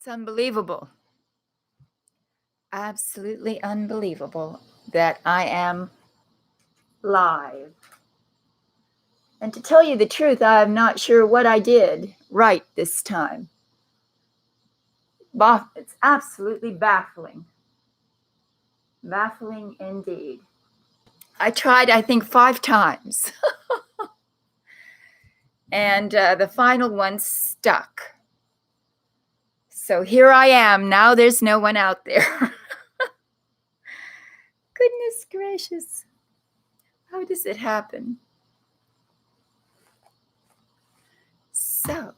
It's unbelievable. Absolutely unbelievable that I am live. And to tell you the truth, I'm not sure what I did right this time. It's absolutely baffling. Baffling indeed. I tried, I think, 5 times. And the final one stuck. So here I am. Now there's no one out there. Goodness gracious. How does it happen? So,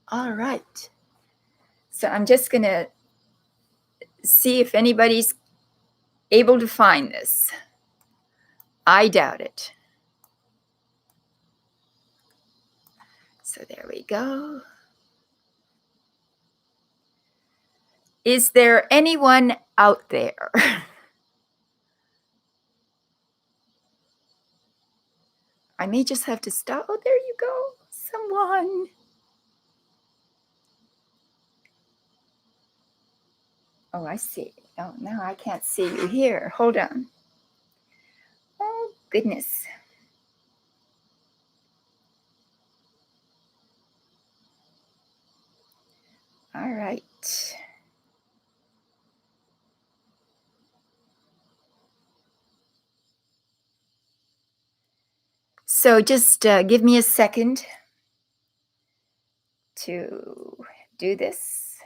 all right. So I'm just going to see if anybody's able to find this. I doubt it. So there we go. Is there anyone out there? I may just have to stop. Oh, there you go. Someone. Oh, I see. Oh, no, I can't see you here. Hold on. Oh, goodness. All right. So just give me a second to do this.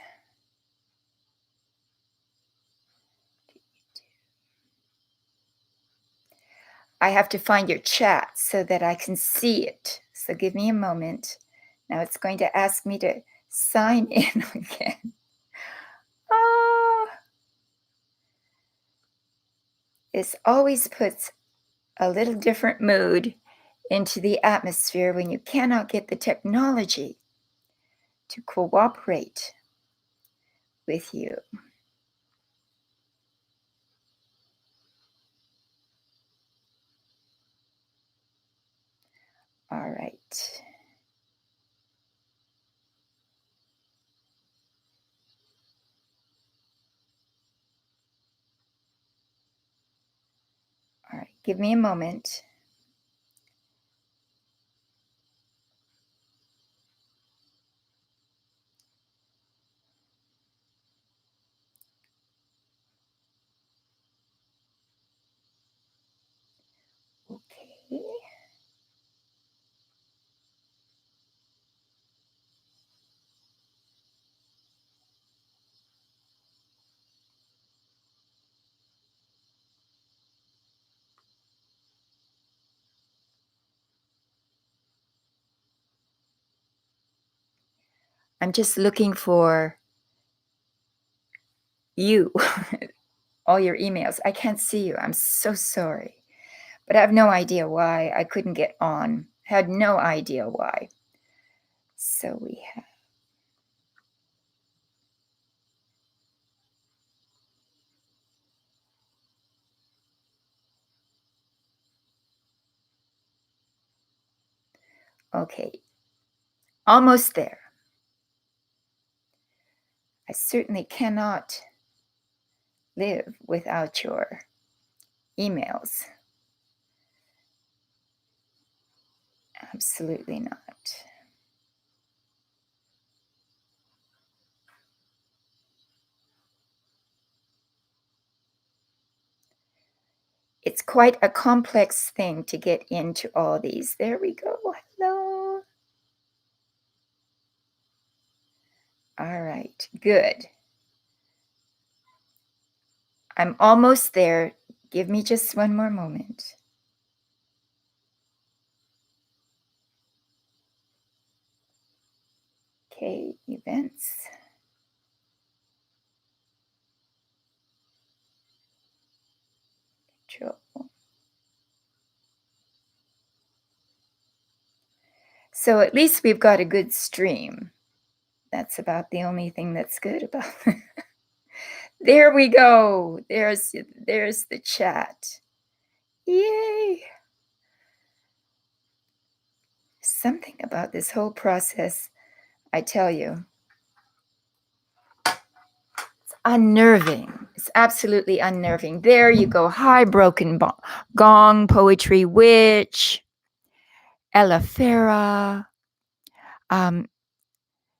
I have to find your chat so that I can see it. So give me a moment. Now it's going to ask me to sign in again. This always puts a little different mood into the atmosphere when you cannot get the technology to cooperate with you. All right. All right, give me a moment. Okay. I'm just looking for you, all your emails. I can't see you. I'm so sorry. But I have no idea why I couldn't get on. Had no idea why. So we have. Okay. Almost there. I certainly cannot live without your emails. Absolutely not. It's quite a complex thing to get into all these. There we go. Hello. All right. Good. I'm almost there. Give me just one more moment. Okay, events. Control. So at least we've got a good stream. That's about the only thing that's good about it. There we go. There's the chat. Yay. Something about this whole process, I tell you. unnerving. It's absolutely unnerving. There you go. High broken gong, poetry witch, Ella Farah,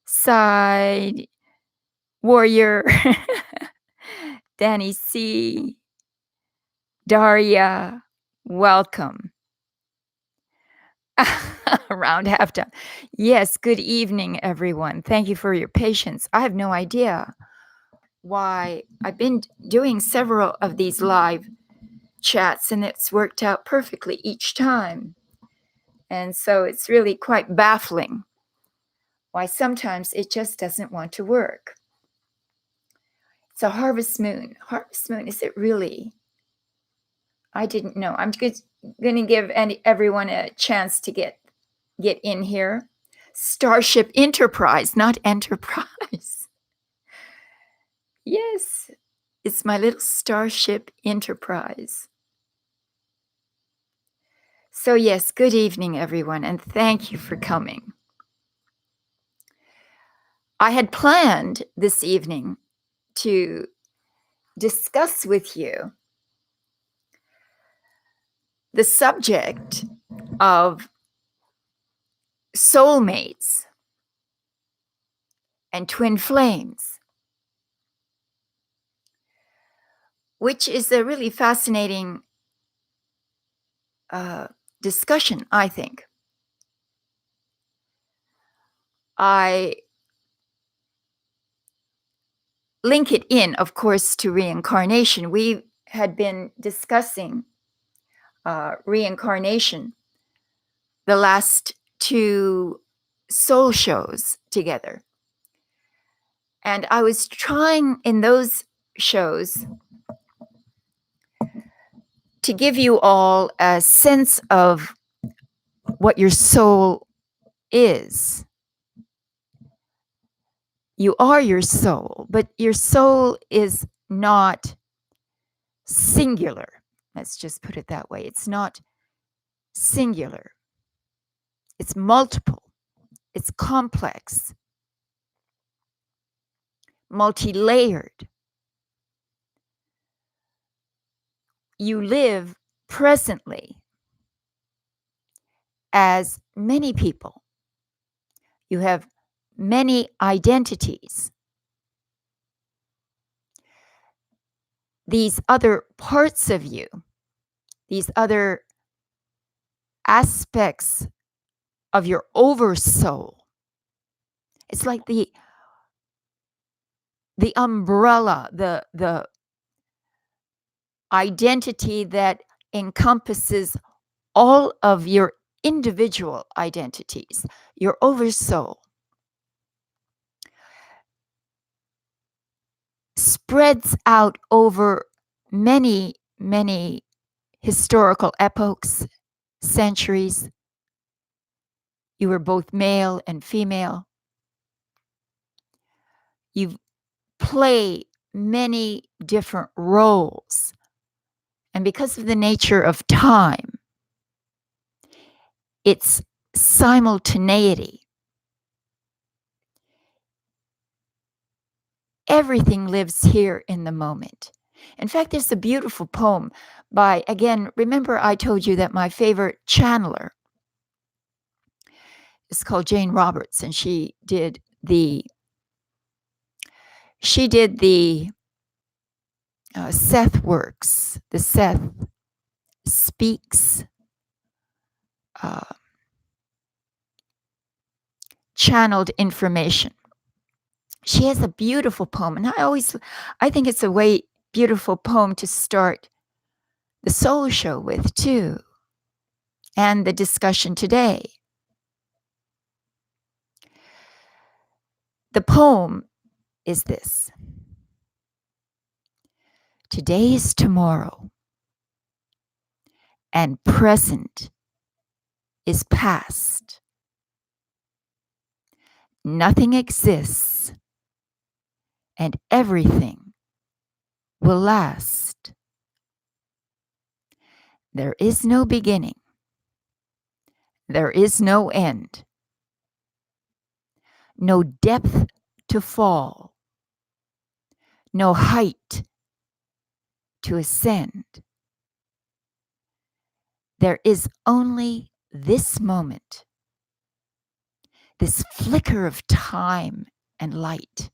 side warrior, Danny C, Daria, welcome. Around halftime. Yes, good evening, everyone. Thank you for your patience. I have no idea why I've been doing several of these live chats and it's worked out perfectly each time. And so it's really quite baffling why sometimes it just doesn't want to work. It's a harvest moon. Harvest moon, is it really? I didn't know. I'm just going to give everyone a chance to get in here. Starship Enterprise, not Enterprise. Yes, it's my little Starship Enterprise. So yes, good evening, everyone, and thank you for coming. I had planned this evening to discuss with you the subject of soulmates and twin flames, which is a really fascinating discussion, I think. I link it in, of course, to reincarnation. We had been discussing reincarnation the last two soul shows together. And I was trying in those shows to give you all a sense of what your soul is. You are your soul, but your soul is not singular. Let's just put it that way. It's not singular. It's multiple. It's complex, multi-layered. You live presently as many people. You have many identities. These other parts of you, these other aspects of your oversoul. It's like the umbrella, the identity that encompasses all of your individual identities, your oversoul. Spreads out over many, many historical epochs, centuries. You were both male and female. You play many different roles. And because of the nature of time, it's simultaneity. Everything lives here in the moment. In fact, there's a beautiful poem by, again, remember I told you that my favorite channeler is called Jane Roberts, and she did the Seth works, the Seth speaks channeled information. She has a beautiful poem, and I think it's a beautiful poem to start the soul show with too, and the discussion today. The poem is this: today is tomorrow, and present is past. Nothing exists, and everything will last. There is no beginning. There is no end. No depth to fall. no height to ascend. There is only this moment, this flicker of time and light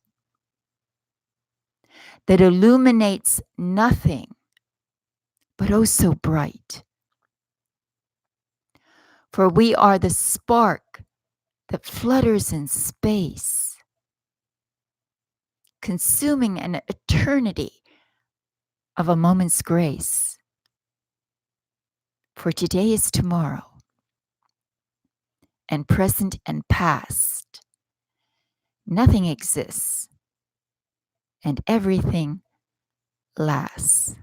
that illuminates nothing but oh so bright. For we are the spark that flutters in space, consuming an eternity of a moment's grace. For today is tomorrow, and present and past. Nothing exists, and everything lasts.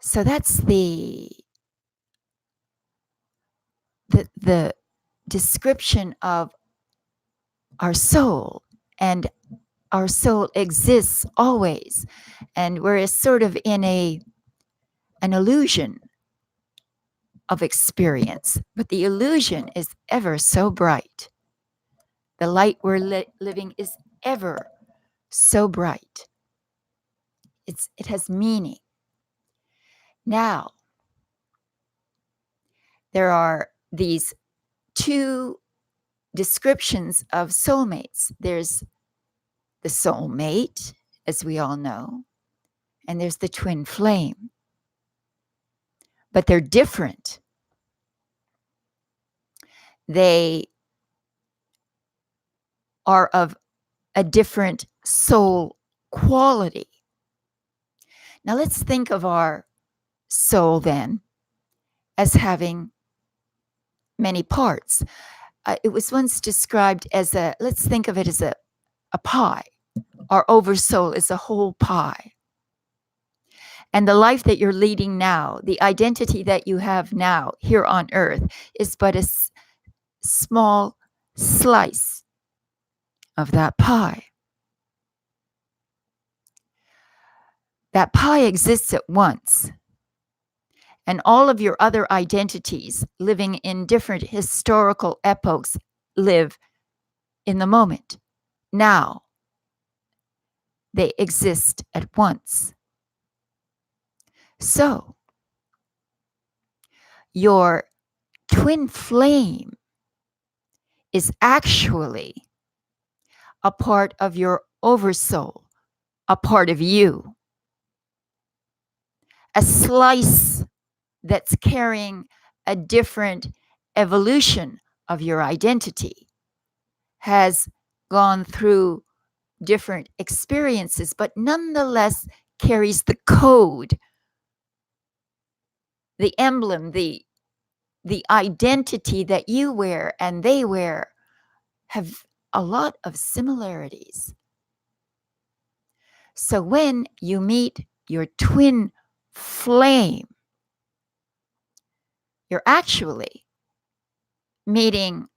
So that's the description of our soul, and our soul exists always, and we're sort of in an illusion of experience, but the illusion is ever so bright. The light we're living is ever so bright. It has meaning. Now, there are these two descriptions of soulmates. There's the soulmate, as we all know, and there's the twin flame. But they're different. They are of a different soul quality. Now let's think of our soul then as having many parts. It was once described as let's think of it as a pie. Our oversoul is a whole pie. And the life that you're leading now, the identity that you have now here on earth, is but a small slice of that pie. That pie exists at once. And all of your other identities living in different historical epochs live in the moment. Now, they exist at once. So, your twin flame is actually a part of your oversoul, a part of you, a slice that's carrying a different evolution of your identity, has gone through different experiences, but nonetheless carries the code, the emblem, the identity that you wear and they wear have a lot of similarities. So when you meet your twin flame, you're actually meeting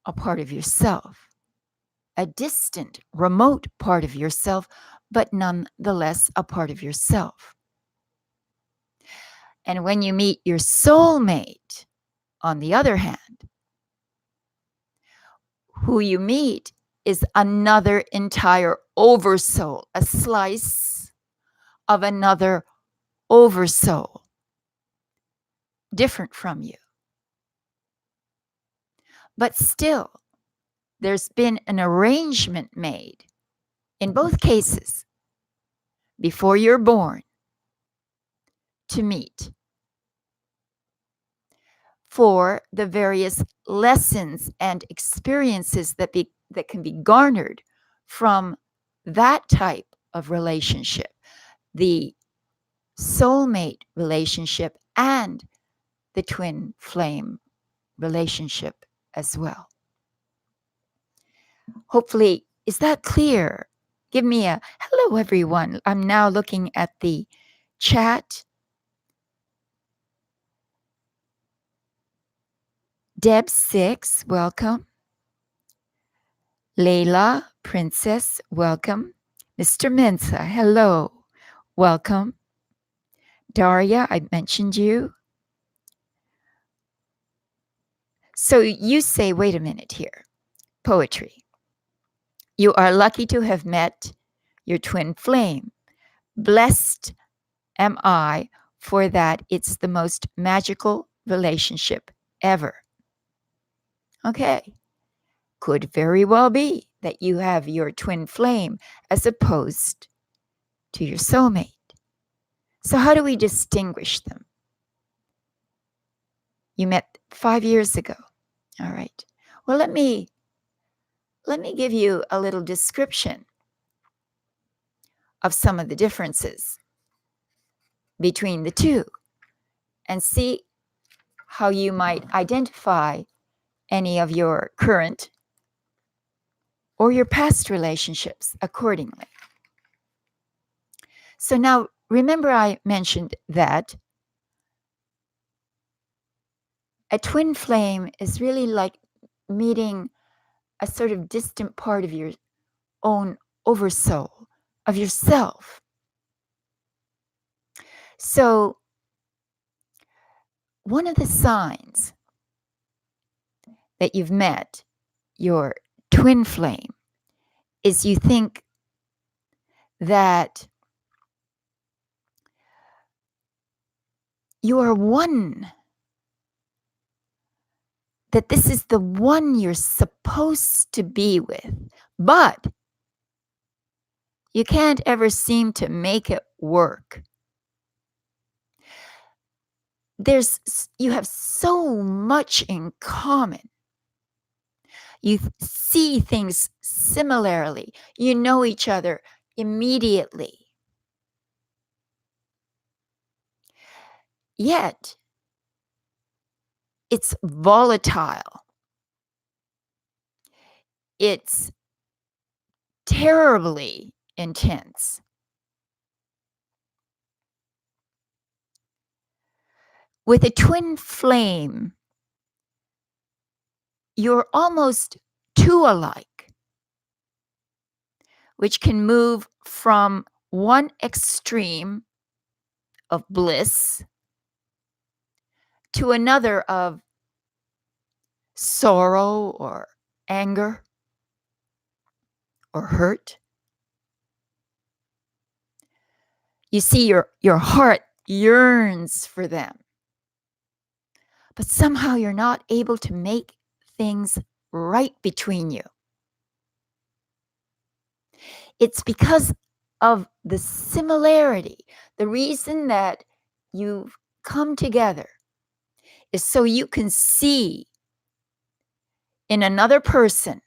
a part of yourself, a distant, remote part of yourself, but nonetheless a part of yourself. And when you meet your soulmate, on the other hand, who you meet is another entire oversoul, a slice of another oversoul, different from you. But still, there's been an arrangement made in both cases before you're born to meet for the various lessons and experiences that can be garnered from that type of relationship, the soulmate relationship and the twin flame relationship as well. Hopefully, is that clear? Give me a hello, everyone. I'm now looking at the chat. Deb6, welcome. Layla, Princess, welcome. Mr. Mensa, hello, welcome. Daria, I mentioned you. So you say, wait a minute here, poetry. You are lucky to have met your twin flame. Blessed am I for that. It's the most magical relationship ever. Okay. Could very well be that you have your twin flame as opposed to your soulmate. So how do we distinguish them? You met 5 years ago. All right. Well, let me give you a little description of some of the differences between the two and see how you might identify any of your current or your past relationships accordingly. So now, remember I mentioned that a twin flame is really like meeting a sort of distant part of your own oversoul, of yourself. So one of the signs that you've met your twin flame is you think that you are one, that this is the one you're supposed to be with, but you can't ever seem to make it work. You have so much in common. You see things similarly. You know each other immediately. Yet, it's volatile. It's terribly intense. With a twin flame, you're almost two alike, which can move from one extreme of bliss to another of sorrow or anger or hurt. You see, your heart yearns for them, but somehow you're not able to make things right between you. It's because of the similarity. The reason that you've come together is so you can see in another person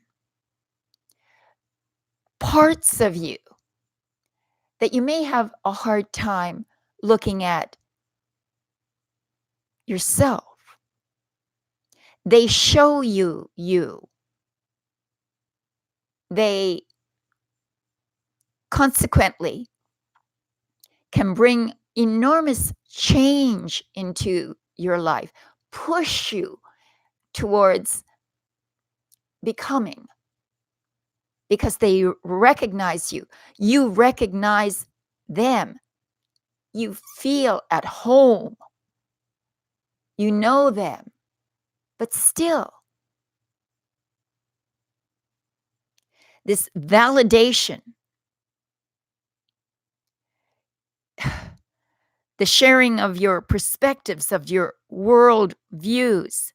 parts of you that you may have a hard time looking at yourself. They show you you. They consequently can bring enormous change into your life, push you towards becoming, because they recognize you. You recognize them. You feel at home. You know them. But still, this validation, the sharing of your perspectives, of your world views,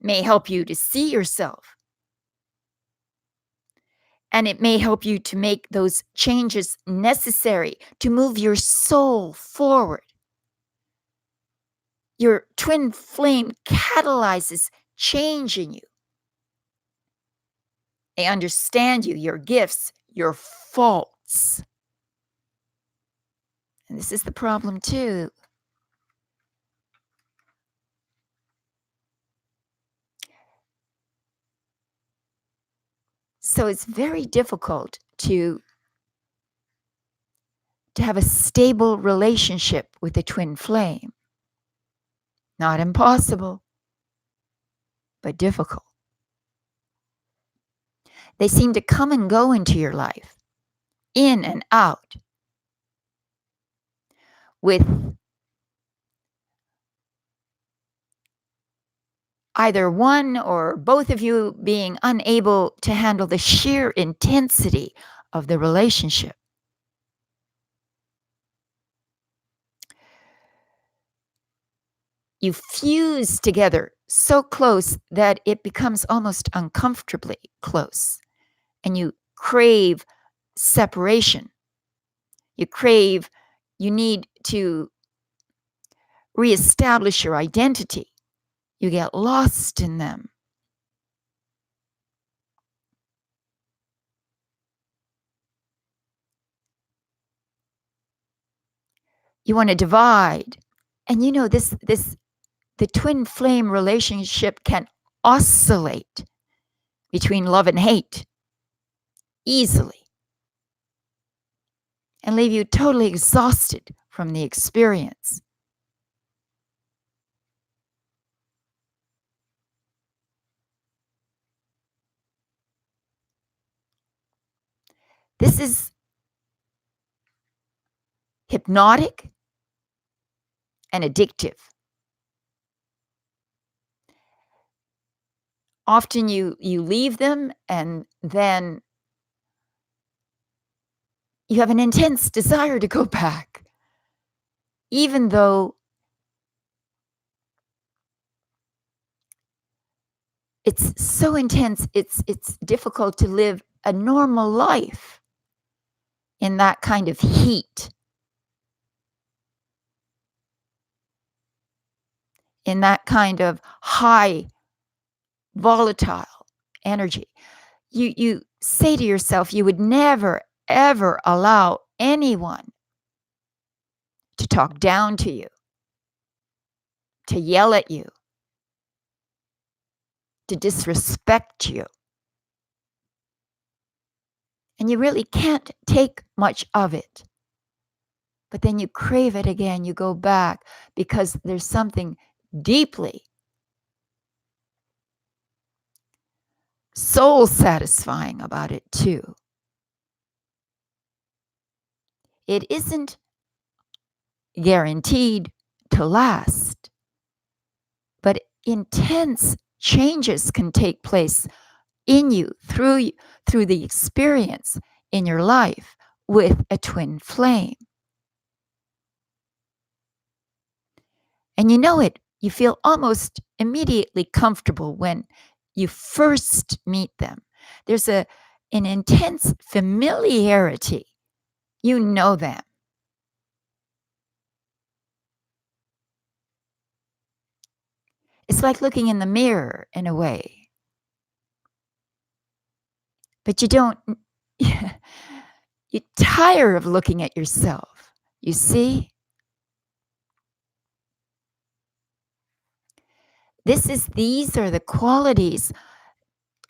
may help you to see yourself. And it may help you to make those changes necessary to move your soul forward. Your twin flame catalyzes change in you. They understand you, your gifts, your faults. And this is the problem too. So it's very difficult to have a stable relationship with a twin flame. Not impossible, but difficult. They seem to come and go into your life, in and out, with either one or both of you being unable to handle the sheer intensity of the relationship. You fuse together so close that it becomes almost uncomfortably close, and you crave separation. You need to reestablish your identity. You get lost in them. You want to divide. And the twin flame relationship can oscillate between love and hate easily and leave you totally exhausted from the experience. This is hypnotic and addictive. Often you leave them and then you have an intense desire to go back, even though it's so intense, it's difficult to live a normal life in that kind of heat, in that kind of high volatile energy. You say to yourself, you would never, ever allow anyone to talk down to you, to yell at you, to disrespect you. And you really can't take much of it. But then you crave it again. You go back because there's something deeply soul satisfying about it too. It isn't guaranteed to last, but intense changes can take place in you through the experience in your life with a twin flame. And you feel almost immediately comfortable when you first meet them. There's an intense familiarity. You know them. It's like looking in the mirror in a way. But you don't, you're tired of looking at yourself. You see? These are the qualities.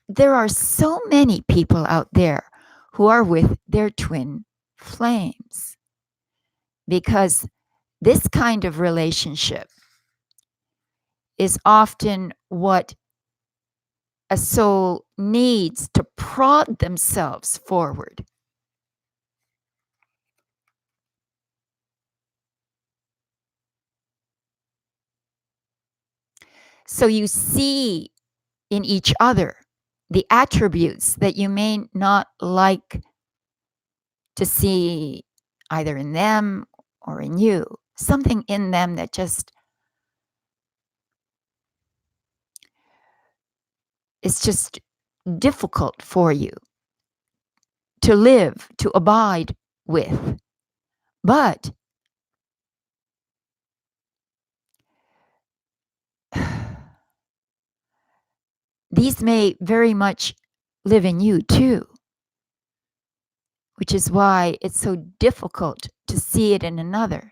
There are so many people out there who are with their twin flames because this kind of relationship is often what a soul needs to prod themselves forward. So you see in each other the attributes that you may not like to see either in them or in you, something in them that just is just difficult for you to live, to abide with. But these may very much live in you too, which is why it's so difficult to see it in another.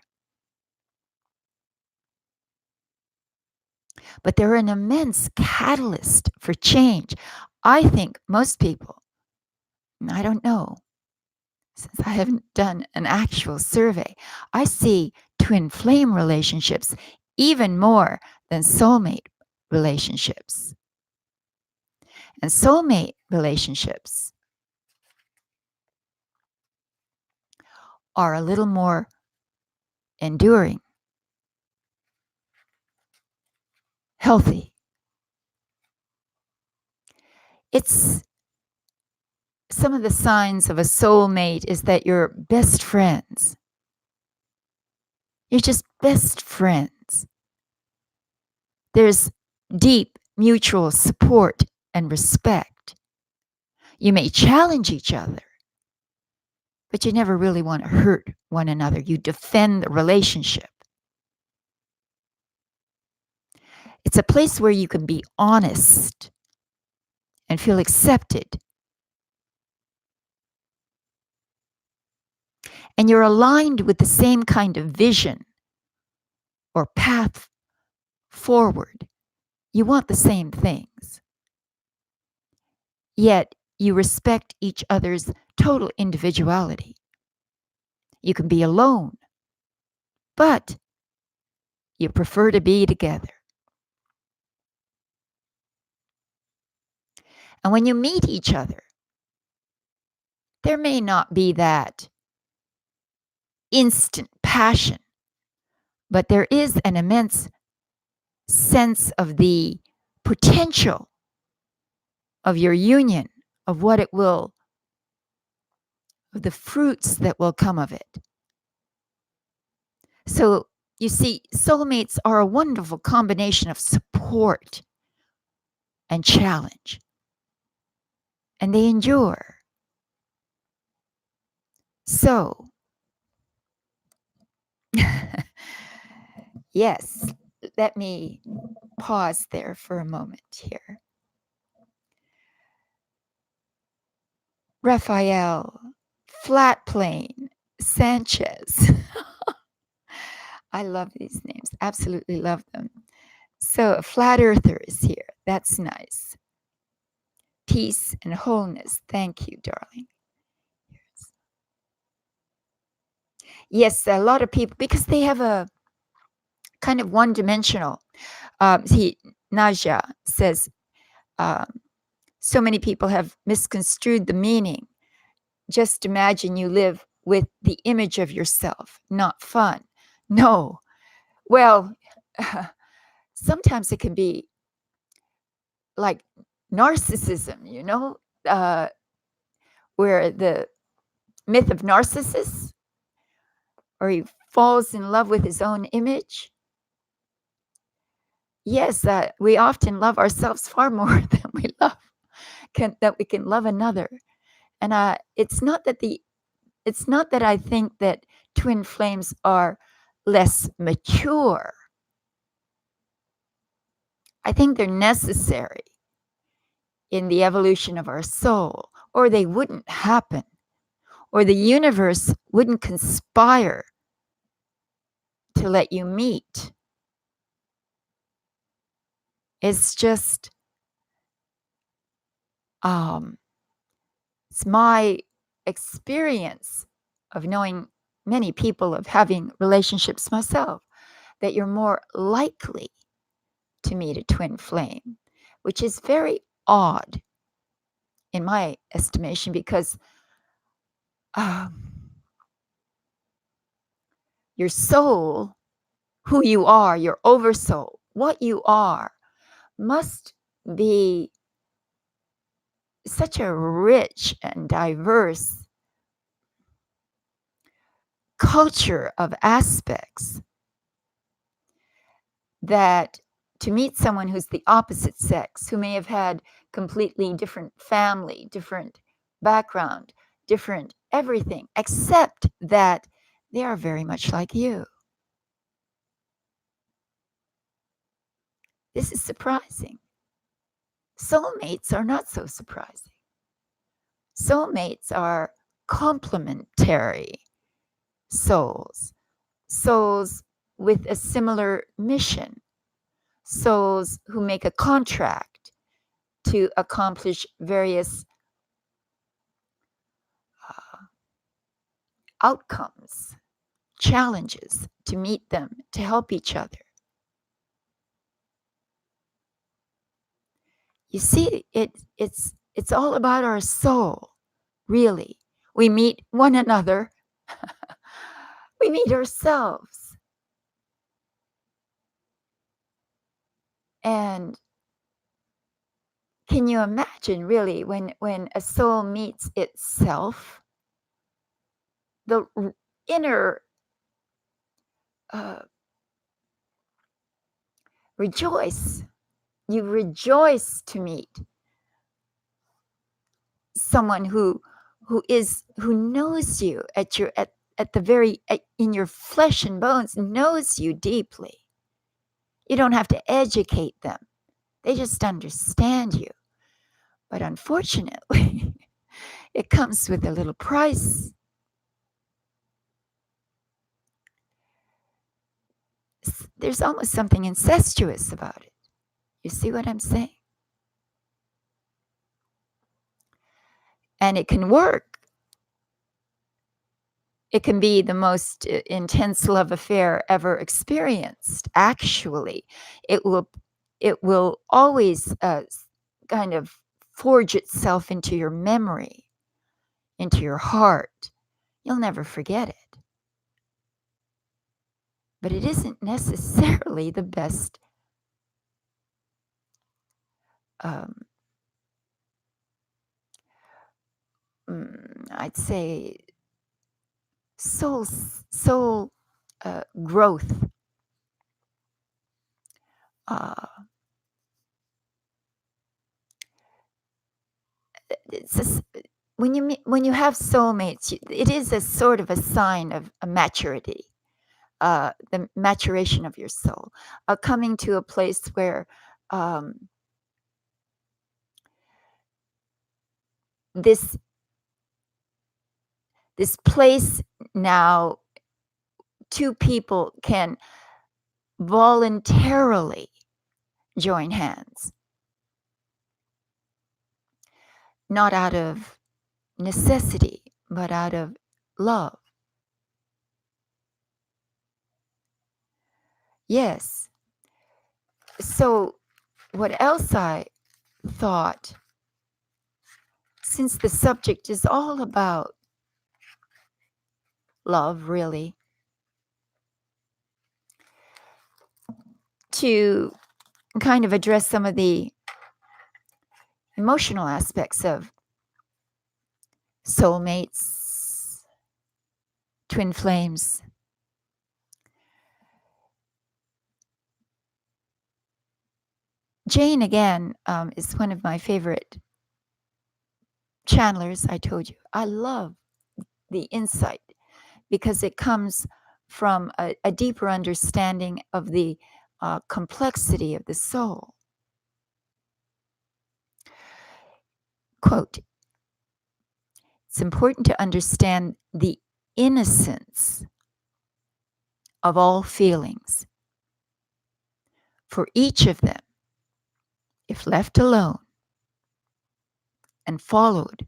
But they're an immense catalyst for change. I think most people, I don't know, since I haven't done an actual survey, I see twin flame relationships even more than soulmate relationships. And soulmate relationships are a little more enduring, healthy, It's some of the signs of a soulmate is that you're best friends. You're just best friends. There's deep mutual support and respect. You may challenge each other, but you never really want to hurt one another. You defend the relationship. It's a place where you can be honest and feel accepted. And you're aligned with the same kind of vision or path forward. You want the same things. Yet you respect each other's total individuality. You can be alone, but you prefer to be together. And when you meet each other, there may not be that instant passion, but there is an immense sense of the potential of your union, of what it will, of the fruits that will come of it. So you see, soulmates are a wonderful combination of support and challenge, and they endure. So, yes, let me pause there for a moment here. Raphael, Flat Plane, Sanchez. I love these names, absolutely love them. So, a flat earther is here. That's nice. Peace and wholeness. Thank you, darling. Yes, a lot of people, because they have a kind of one dimensional. Naja says, so many people have misconstrued the meaning. Just imagine you live with the image of yourself. Not fun. No. Well, sometimes it can be like narcissism, where the myth of Narcissus, or he falls in love with his own image. Yes, we often love ourselves far more than we love that we can love another. And it's not that I think that twin flames are less mature. I think they're necessary in the evolution of our soul, or they wouldn't happen, or the universe wouldn't conspire to let you meet. It's just, it's my experience of knowing many people, of having relationships myself, that you're more likely to meet a twin flame, which is very odd in my estimation, because your soul, who you are, your oversoul, what you are, must be such a rich and diverse culture of aspects that to meet someone who's the opposite sex, who may have had completely different family, different background, different everything, except that they are very much like you. This is surprising. Soulmates are not so surprising. Soulmates are complementary souls, souls with a similar mission, souls who make a contract to accomplish various outcomes, challenges, to meet them, to help each other. You see, it's all about our soul, really. We meet one another. We meet ourselves. And Can you imagine really when a soul meets itself, the inner uh, rejoice. You rejoice to meet someone who knows you at the very in your flesh and bones, knows you deeply. You don't have to educate them. They just understand you. But unfortunately, it comes with a little price. There's almost something incestuous about it. You see what I'm saying? And it can work. It can be the most intense love affair ever experienced. Actually, it will always kind of forge itself into your memory, into your heart. You'll never forget it. But it isn't necessarily the best I'd say soul growth. Uh, it's just, when you have soulmates, it is a sort of a sign of a maturity, the maturation of your soul, coming to a place where this place now, two people can voluntarily join hands, not out of necessity, but out of love. Yes. So, what else I thought, since the subject is all about love, really, to kind of address some of the emotional aspects of soulmates, twin flames. Jane, again, is one of my favorite channelers. I told you, I love the insight because it comes from a deeper understanding of the complexity of the soul. Quote, it's important to understand the innocence of all feelings. For each of them, if left alone and followed,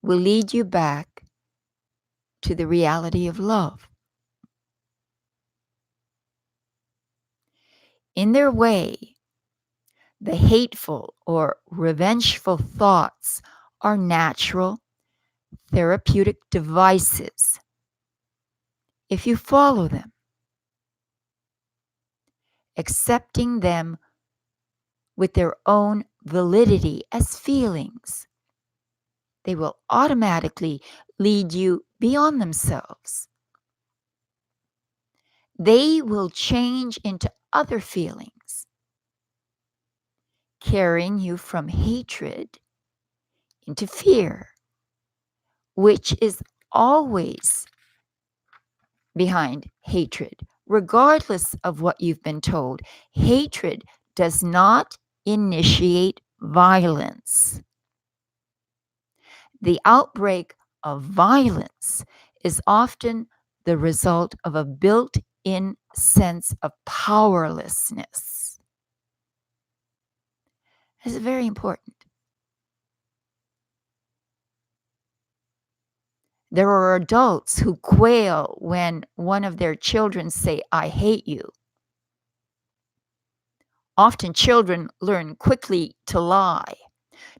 will lead you back to the reality of love. In their way, the hateful or revengeful thoughts are natural therapeutic devices if you follow them, accepting them with their own validity as feelings. They will automatically lead you beyond themselves. They will change into other feelings, carrying you from hatred into fear, which is always behind hatred, regardless of what you've been told. Hatred does not initiate violence. The outbreak of violence is often the result of a built-in sense of powerlessness. This is very important. There are adults who quail when one of their children say, "I hate you." Often children learn quickly to lie,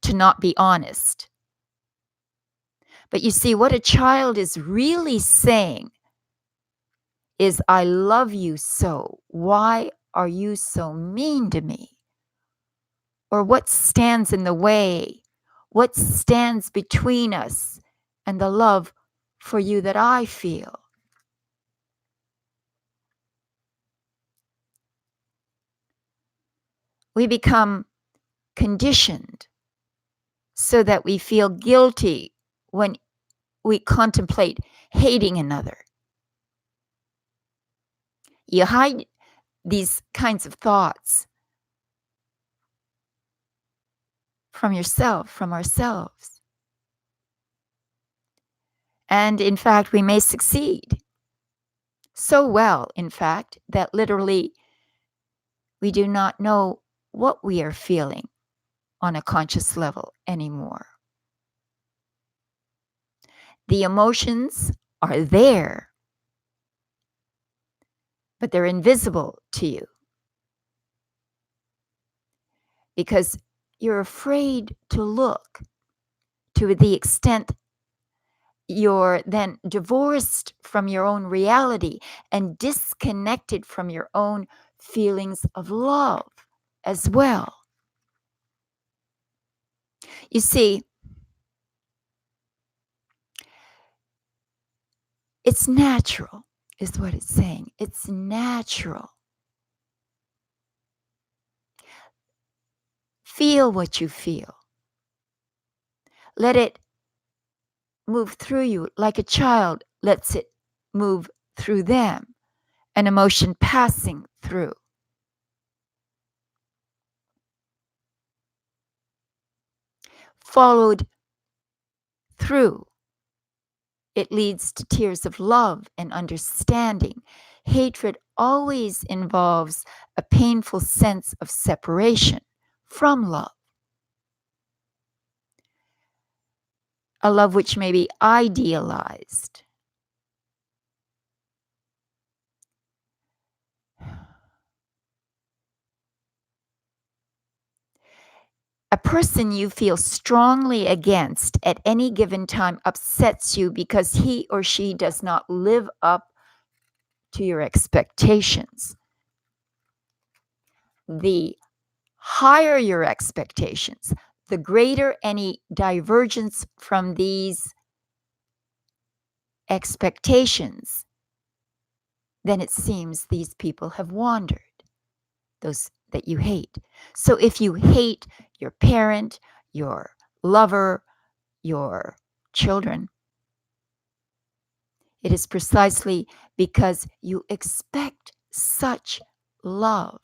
to not be honest. But you see, what a child is really saying is, "I love you so. Why are you so mean to me?" Or what stands in the way? What stands between us and the love for you that I feel? We become conditioned so that we feel guilty when we contemplate hating another. You hide these kinds of thoughts from yourself, from ourselves. And in fact, we may succeed so well, in fact, that literally we do not know what we are feeling on a conscious level anymore. The emotions are there, but they're invisible to you because you're afraid to look. To the extent you're then divorced from your own reality and disconnected from your own feelings of love as well. You see, it's natural, is what it's saying. It's natural. Feel what you feel. Let it move through you like a child lets it move through them, an emotion passing through. Followed through, it leads to tears of love and understanding. Hatred always involves a painful sense of separation from love, a love which may be idealized. A person you feel strongly against at any given time upsets you because he or she does not live up to your expectations. The higher your expectations, the greater any divergence from these expectations, then it seems these people have wandered, those that you hate. So if you hate your parent, your lover, your children, it is precisely because you expect such love.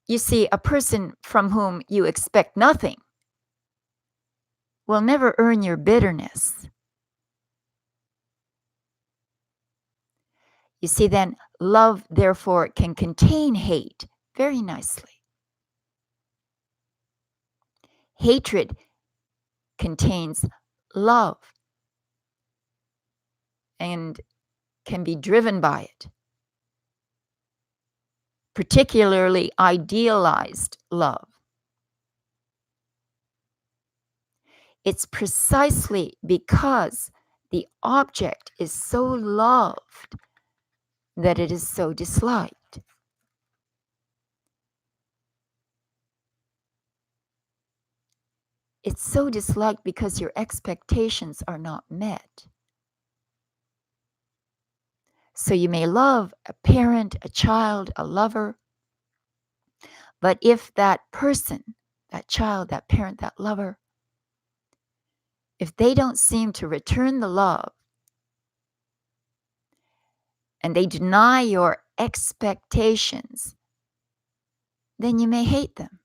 You see, a person from whom you expect nothing will never earn your bitterness. You see, then love, therefore, can contain hate very nicely. Hatred contains love and can be driven by it, particularly idealized love. It's precisely because the object is so loved that it is so disliked. It's so disliked because your expectations are not met. So you may love a parent, a child, a lover, but if that person, that child, that parent, that lover, if they don't seem to return the love and they deny your expectations, then you may hate them.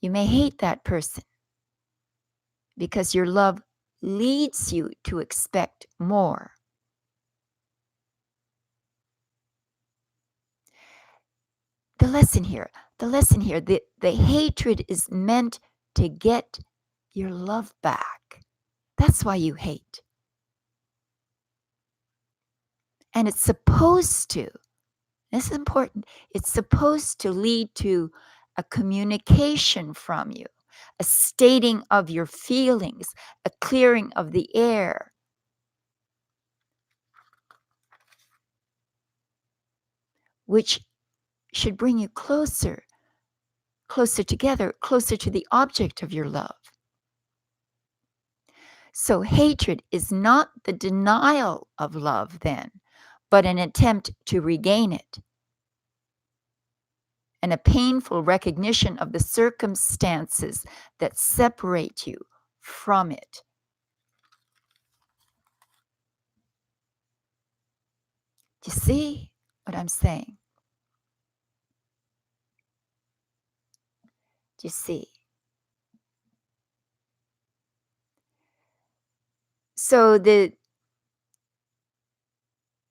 You may hate that person because your love leads you to expect more. The lesson here, the hatred is meant to get your love back. That's why you hate. And it's supposed to, this is important, it's supposed to lead to a communication from you, a stating of your feelings, a clearing of the air. which should bring you closer together, closer to the object of your love. So hatred is not the denial of love then, but an attempt to regain it, and a painful recognition of the circumstances that separate you from it. Do you see what I'm saying? Do you see? So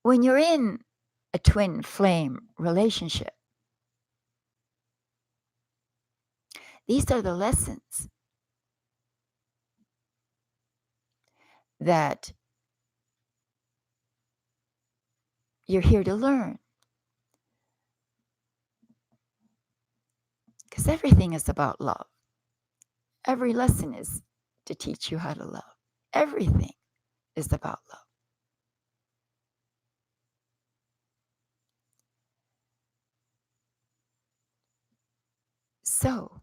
when you're in a twin flame relationship, these are the lessons that you're here to learn. Because everything is about love. Every lesson is to teach you how to love. Everything is about love. So,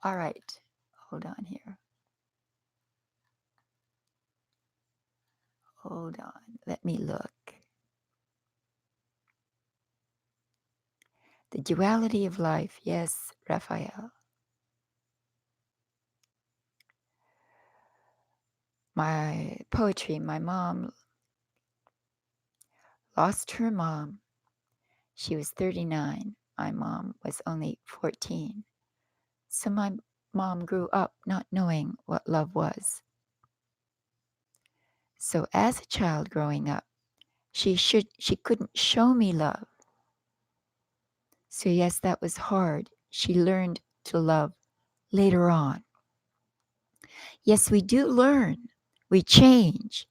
all right, hold on here. Hold on, let me look. The duality of life, yes, Raphael. My poetry, my mom lost her mom. She was 39. My mom was only 14. So my mom grew up not knowing what love was. So as a child growing up, she couldn't show me love. So yes, that was hard. She learned to love later on. Yes, we do learn. We change.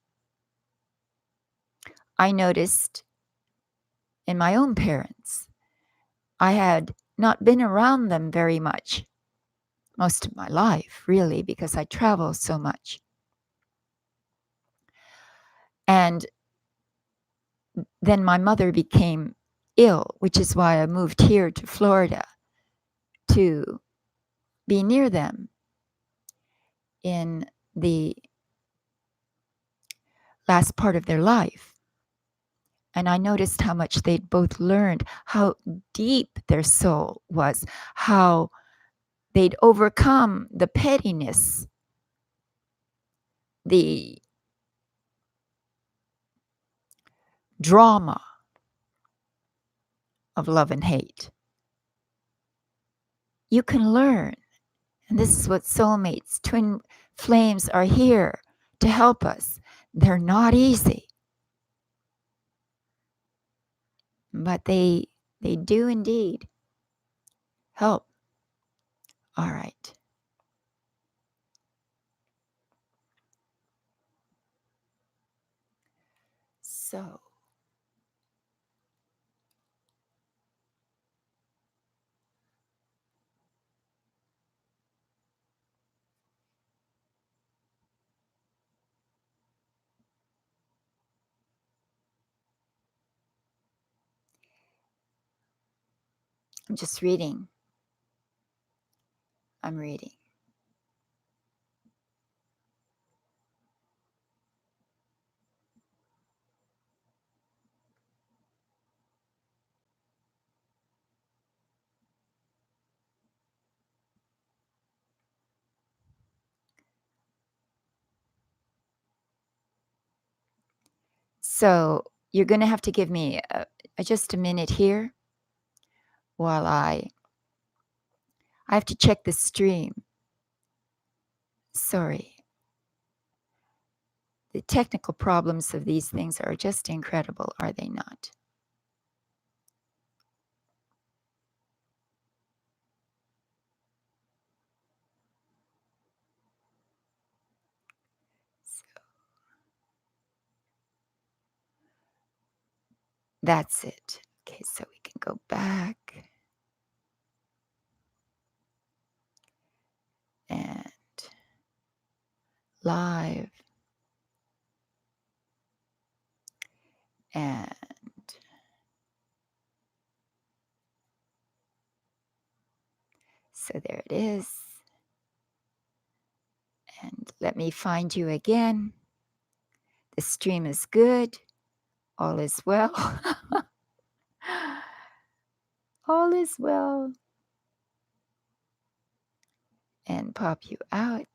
I noticed in my own parents, I had not been around them very much most of my life, really, because I travel so much. And then my mother became ill, which is why I moved here to Florida to be near them in the last part of their life. And I noticed how much they'd both learned, how deep their soul was, how they'd overcome the pettiness, the drama of love and hate. You can learn. And this is what soulmates, twin flames are here to help us. They're not easy, but they do indeed help. All right. So I'm just reading. I'm reading. So you're going to have to give me just a minute here while I have to check the stream. Sorry. The technical problems of these things are just incredible, are they not? So that's it. Okay, so we can go back and live. And so there it is. And let me find you again. The stream is good. All is well. All is well. And pop you out.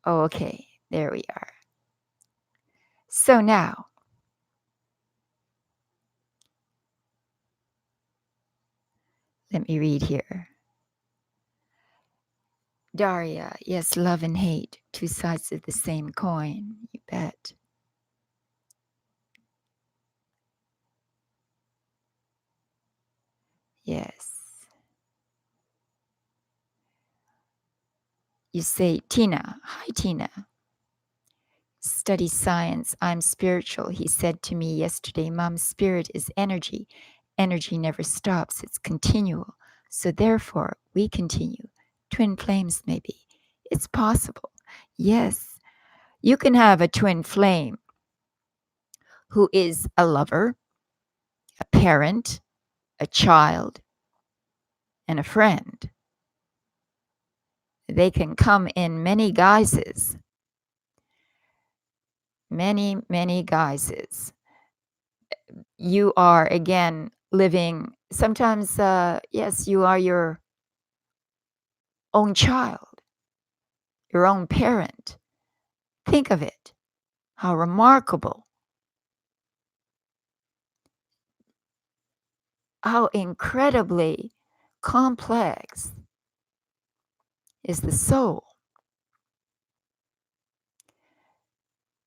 Oh, okay, there we are. So now, let me read here. Daria, yes, love and hate, two sides of the same coin. You bet. Yes. You say, Tina, hi, Tina. Study science. I'm spiritual. He said to me yesterday, Mom, spirit is energy. Energy never stops, it's continual. So therefore, we continue. Twin flames, maybe. It's possible. Yes, you can have a twin flame who is a lover, a parent, a child, and a friend. They can come in many guises, many guises. You are, again, living, sometimes, yes, you are your own child, your own parent. Think of it, how remarkable, how incredibly complex is the soul.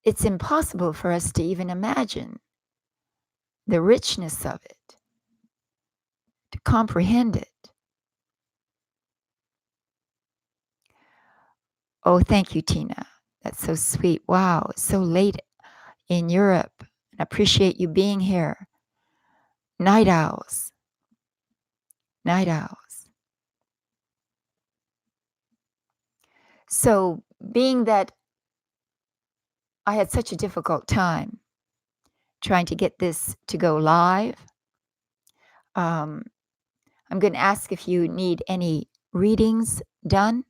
It's impossible for us to even imagine the richness of it, to comprehend it. Oh, thank you, Tina. That's so sweet. Wow, it's so late in Europe. I appreciate you being here. Night owls. Night owls. So, being that I had such a difficult time trying to get this to go live, I'm going to ask if you need any readings done,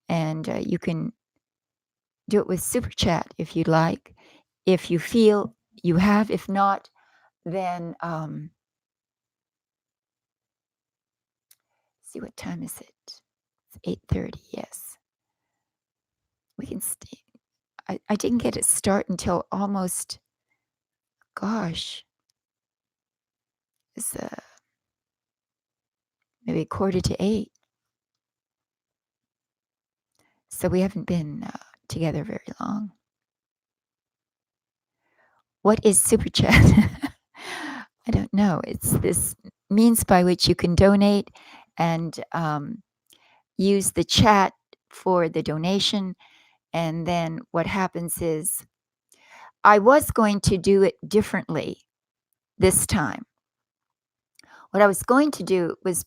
and you can do it with Super Chat if you'd like. If you feel you have, if not, then see, what time is it? It's 8:30. Yes, we can stay. I didn't get it start until almost, gosh, it's maybe 7:45. So we haven't been together very long. What is Super Chat? I don't know. It's this means by which you can donate and use the chat for the donation. And then what happens is, I was going to do it differently this time. What I was going to do was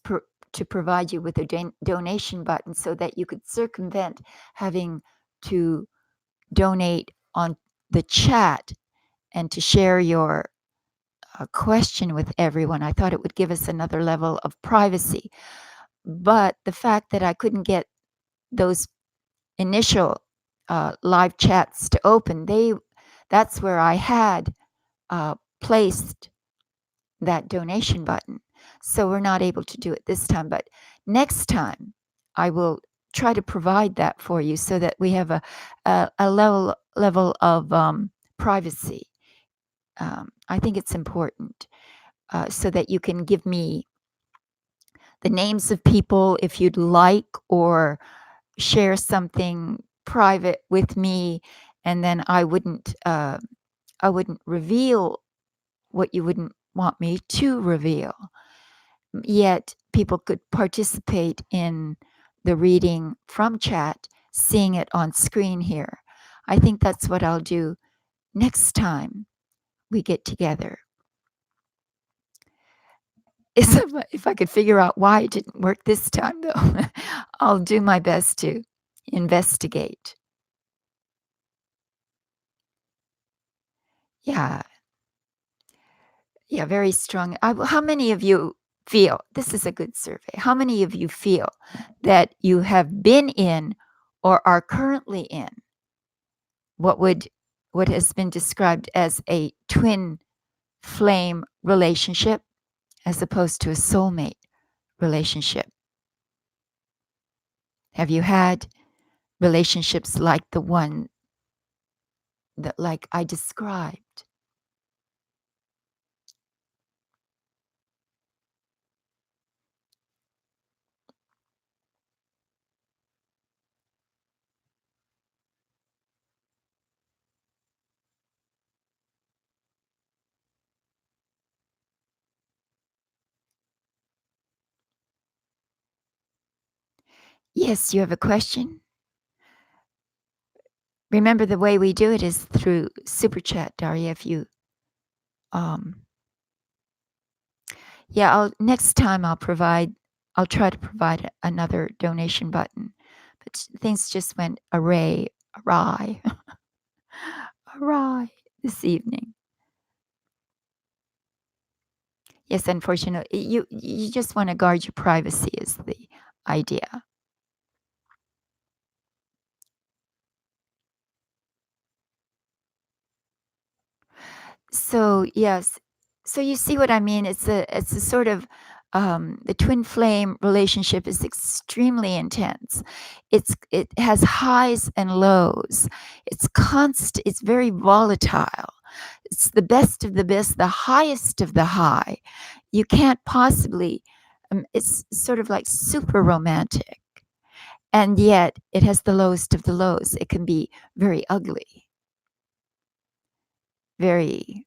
to provide you with a donation button so that you could circumvent having to donate on the chat and to share your question with everyone. I thought it would give us another level of privacy. But the fact that I couldn't get those initial live chats to open, that's where I had placed that donation button. So we're not able to do it this time. But next time, I will try to provide that for you so that we have a level of privacy. I think it's important so that you can give me the names of people if you'd like, or share something private with me, and then I wouldn't reveal what you wouldn't want me to reveal. Yet people could participate in the reading from chat, seeing it on screen here. I think that's what I'll do next time we get together. If I could figure out why it didn't work this time, though, I'll do my best to investigate. Yeah, yeah, very strong. How many of you feel this is a good survey? How many of you feel that you have been in or are currently in what would what has been described as a twin flame relationship as opposed to a soulmate relationship? Have you had relationships like the one that like I described? Yes, you have a question? Remember the way we do it is through super chat, Daria. If you um yeah, next time I'll try to provide another donation button. But things just went awry awry this evening. Yes, unfortunately, you just want to guard your privacy is the idea. So, yes. So you see what I mean? It's a sort of the twin flame relationship is extremely intense. It has highs and lows. It's very volatile. It's the best of the best, the highest of the high. You can't possibly it's sort of like super romantic. And yet it has the lowest of the lows. It can be very ugly, very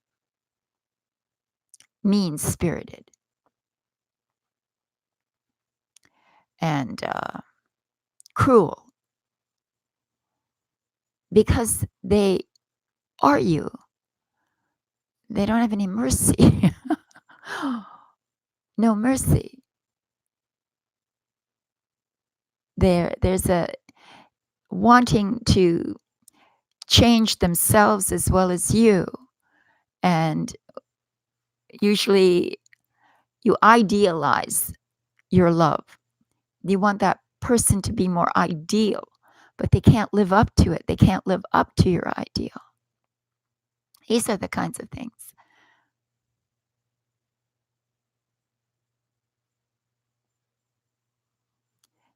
mean spirited, and cruel because they are you. They don't have any mercy. No mercy. There's a wanting to change themselves as well as you, and usually you idealize your love. You want that person to be more ideal, but they can't live up to it. They can't live up to your ideal. These are the kinds of things.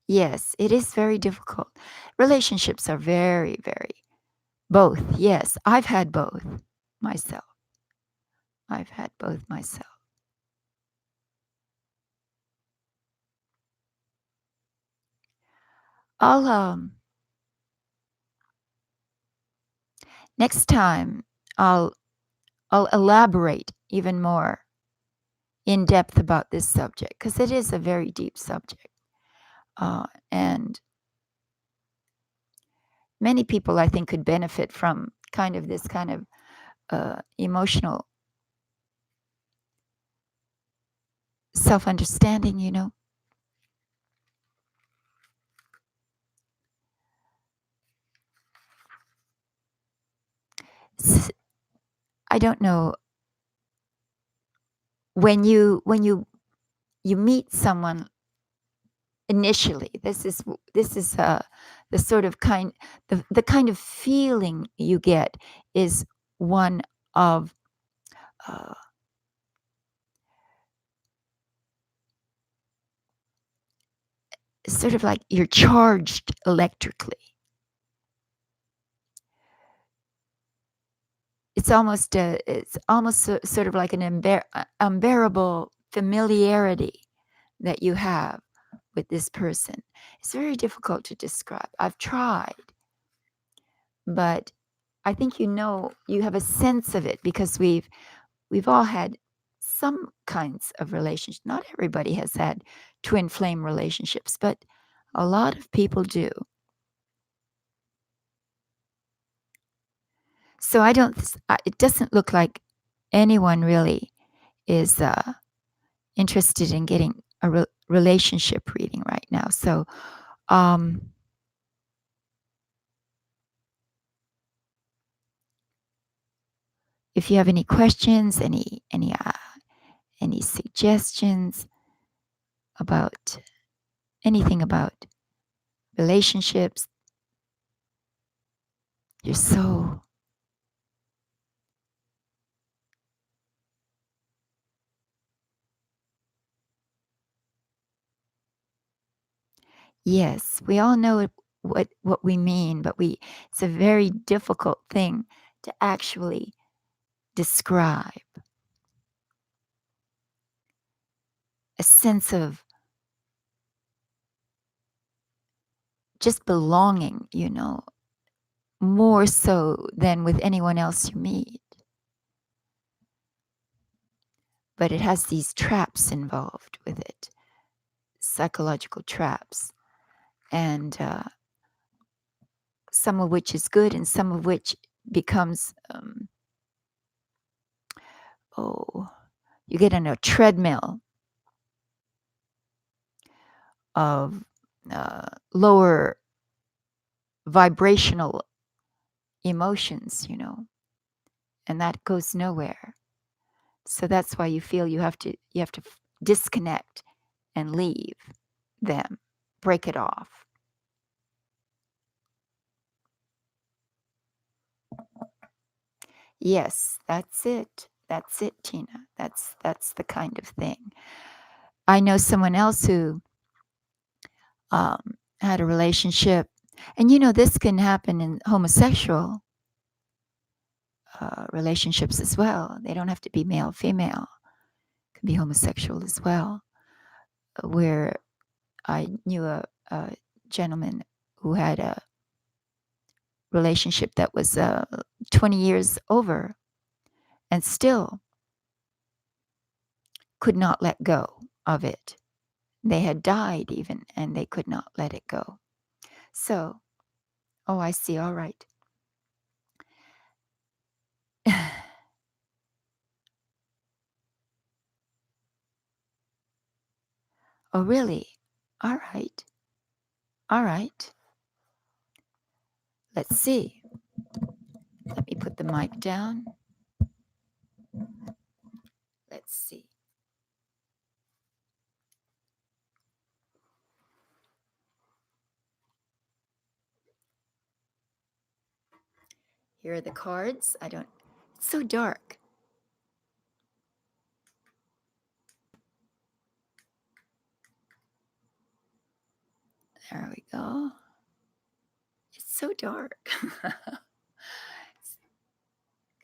Yes, it is very difficult. Relationships are very, very both. Yes, I've had both myself. I've had both myself. I'll next time I'll I'll elaborate even more in depth about this subject because it is a very deep subject. And many people I think could benefit from kind of this kind of emotional self-understanding, you know. I don't know when you meet someone initially. This is the sort of the kind of feeling you get is one of uh, sort of like you're charged electrically. It's almost sort of like an unbearable familiarity that you have with this person. It's very difficult to describe. I've tried, but I think you have a sense of it because we've all had some kinds of relationships. Not everybody has had twin flame relationships, but a lot of people do. So it doesn't look like anyone really is interested in getting a relationship reading right now. So, um, if you have any questions, any suggestions about anything about relationships, your soul, yes, we all know what we mean, but it's a very difficult thing to actually describe. A sense of just belonging, more so than with anyone else you meet. But it has these traps involved with it, psychological traps, and some of which is good and some of which becomes, you get on a treadmill of lower vibrational emotions, and that goes nowhere. So that's why you feel you have to disconnect and leave them, break it off. Yes, that's it. That's it, Tina. That's the kind of thing. I know someone else who had a relationship, and this can happen in homosexual relationships as well. They don't have to be male, female. It can be homosexual as well. Where I knew a gentleman who had a relationship that was 20 years over and still could not let go of it. They had died even, and they could not let it go. So, I see. All right. Oh, really? All right. All right. Let's see. Let me put the mic down. Let's see. Here are the cards. It's so dark. There we go. It's so dark.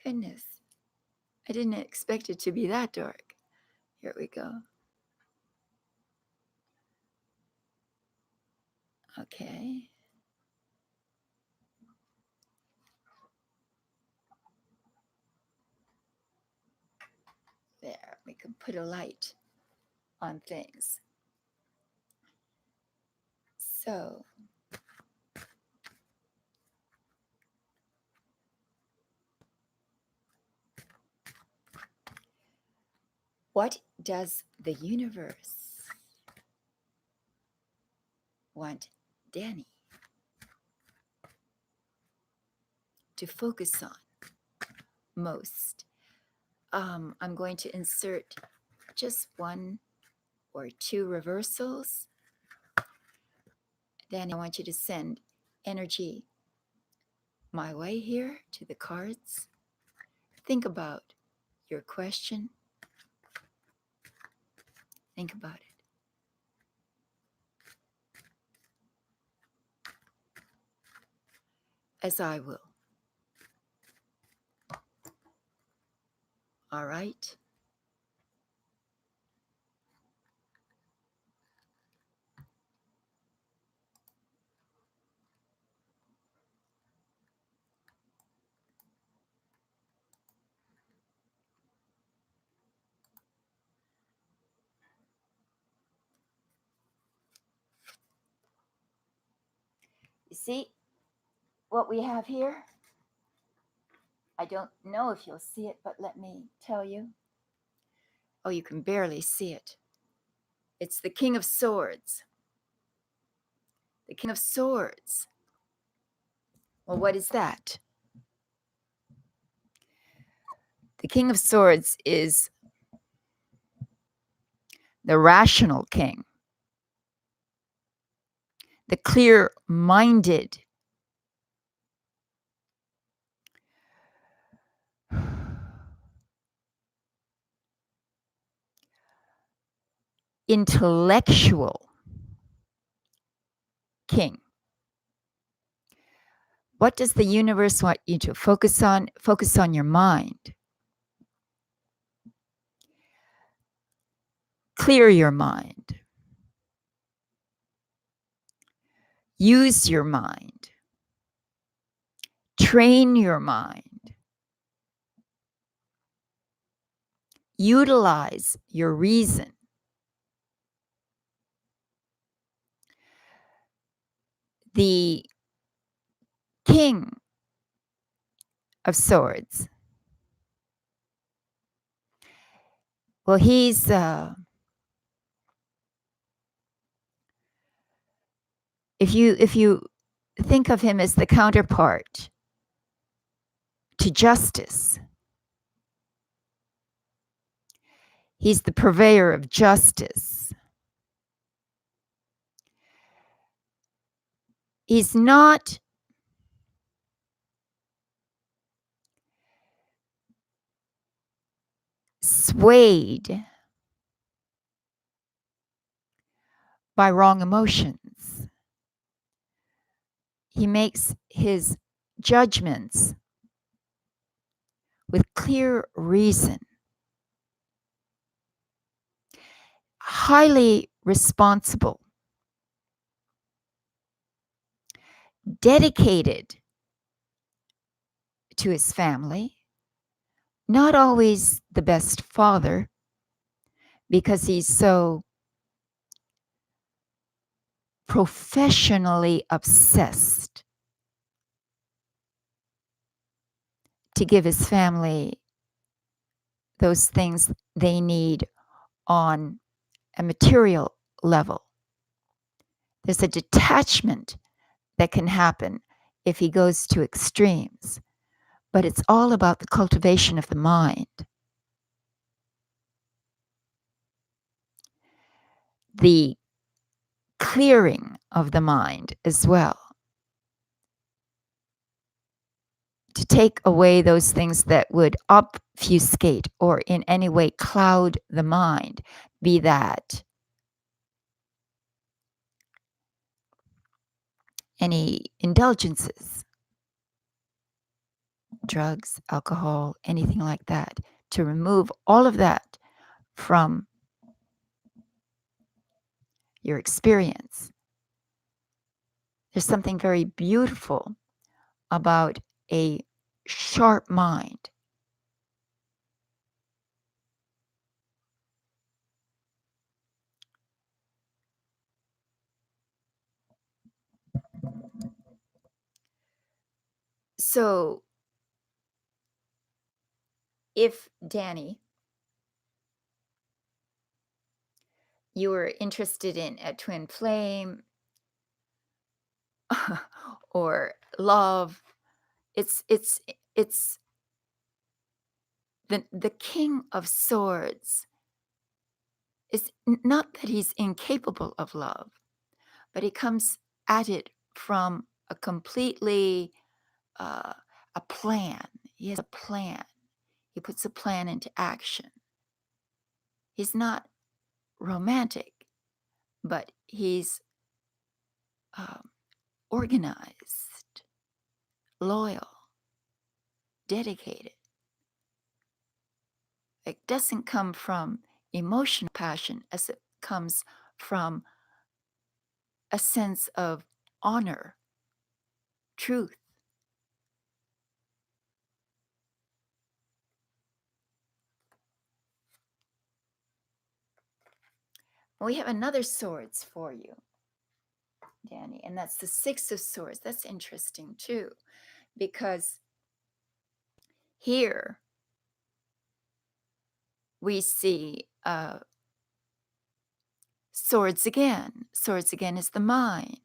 Goodness. I didn't expect it to be that dark. Here we go. Okay. There, we can put a light on things. So, what does the universe want Danny to focus on most? I'm going to insert just one or two reversals. Danny, I want you to send energy my way here to the cards. Think about your question. Think about it. As I will. All right. You see what we have here? I don't know if you'll see it, but let me tell you. Oh, you can barely see it. It's the King of Swords. The King of Swords. Well, what is that? The King of Swords is the rational king, the clear-minded, intellectual king. What does the universe want you to focus on? Focus on your mind. Clear your mind. Use your mind. Train your mind. Utilize your reason. The King of Swords. Well, he's if you think of him as the counterpart to justice, he's the purveyor of justice. He's not swayed by wrong emotions. He makes his judgments with clear reason, highly responsible, dedicated to his family, not always the best father because he's so professionally obsessed to give his family those things they need on a material level. There's a detachment that can happen if he goes to extremes, but it's all about the cultivation of the mind. The clearing of the mind as well. To take away those things that would obfuscate or in any way cloud the mind, be that any indulgences, drugs, alcohol, anything like that, to remove all of that from your experience. There's something very beautiful about a sharp mind. So, if Danny, you were interested in a twin flame or love, it's the King of Swords is not that he's incapable of love, but he comes at it from a completely a plan. He has a plan. He puts a plan into action. He's not romantic, but he's organized, loyal, dedicated. It doesn't come from emotional passion as it comes from a sense of honor, truth. We have another swords for you, Danny, and that's the Six of Swords. That's interesting too, because here we see Swords again. Swords again is the mind.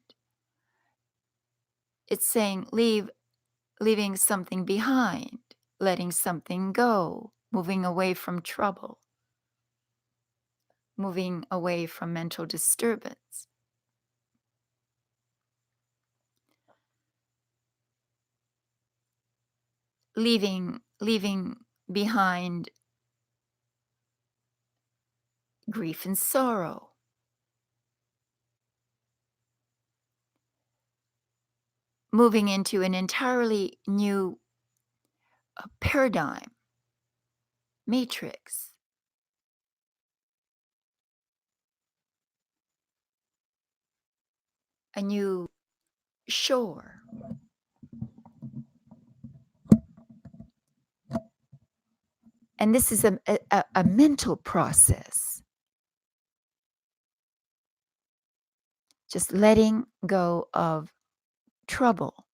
It's saying leaving something behind, letting something go, moving away from trouble, moving away from mental disturbance. Leaving behind grief and sorrow. Moving into an entirely new paradigm, matrix. A new shore. And this is a mental process. Just letting go of trouble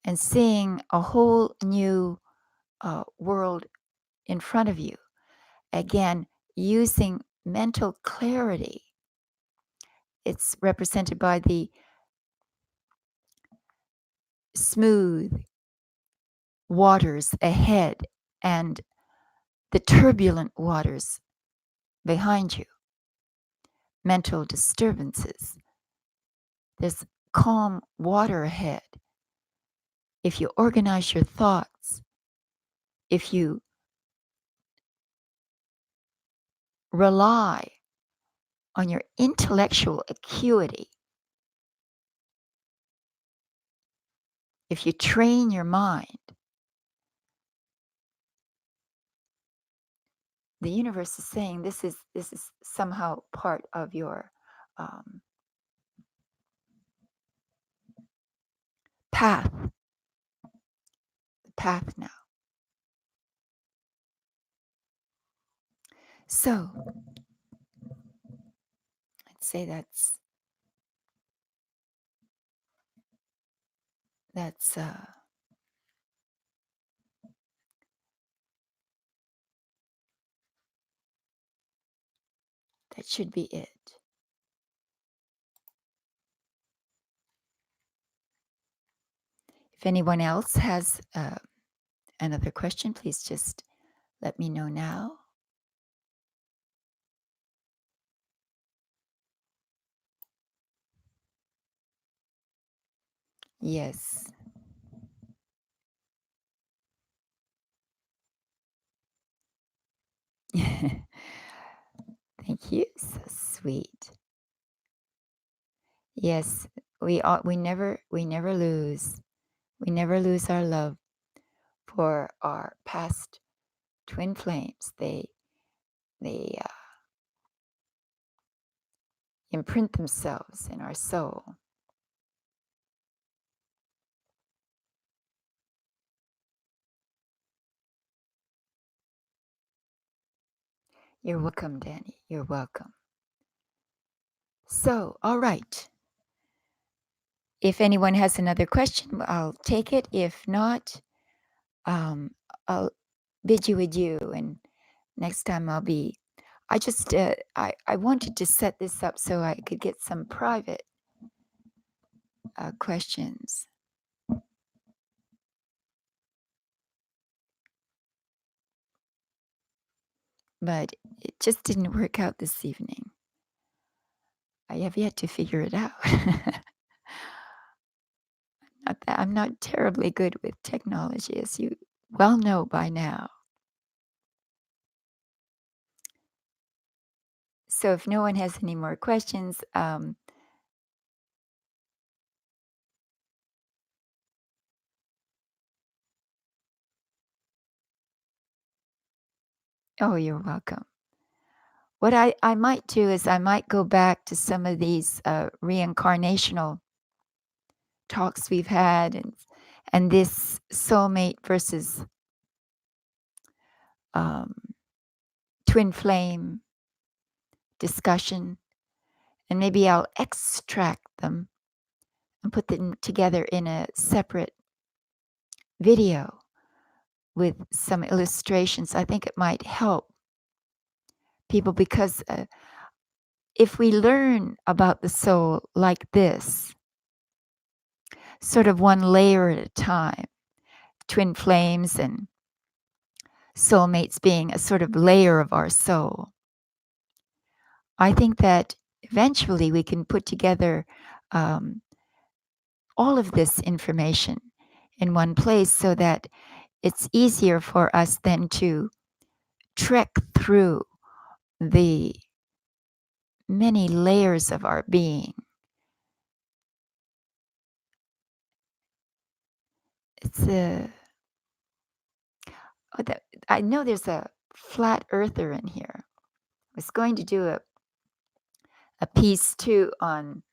and seeing a whole new world in front of you. Again, using mental clarity. It's represented by the smooth waters ahead and the turbulent waters behind you. Mental disturbances. There's calm water ahead. If you organize your thoughts, if you rely on your intellectual acuity, if you train your mind, the universe is saying this is somehow part of your path, the path now. So I'd say that should be it. If anyone else has another question, please just let me know now. Yes. Thank you. So sweet. Yes, we never lose. We never lose our love for our past twin flames. They imprint themselves in our soul. You're welcome, Danny. You're welcome. So, all right. If anyone has another question, I'll take it. If not, I'll bid you adieu. And next time I just, I wanted to set this up so I could get some private questions. But it just didn't work out this evening. I have yet to figure it out. I'm not terribly good with technology, as you well know by now. So if no one has any more questions, oh, you're welcome. What I might do is I might go back to some of these reincarnational talks we've had and this soulmate versus twin flame discussion, and maybe I'll extract them and put them together in a separate video with some illustrations. I think it might help people because if we learn about the soul like this, sort of one layer at a time, twin flames and soulmates being a sort of layer of our soul, I think that eventually we can put together um, all of this information in one place so that it's easier for us then to trek through the many layers of our being. It's a I know there's a flat earther in here. I was going to do a piece too on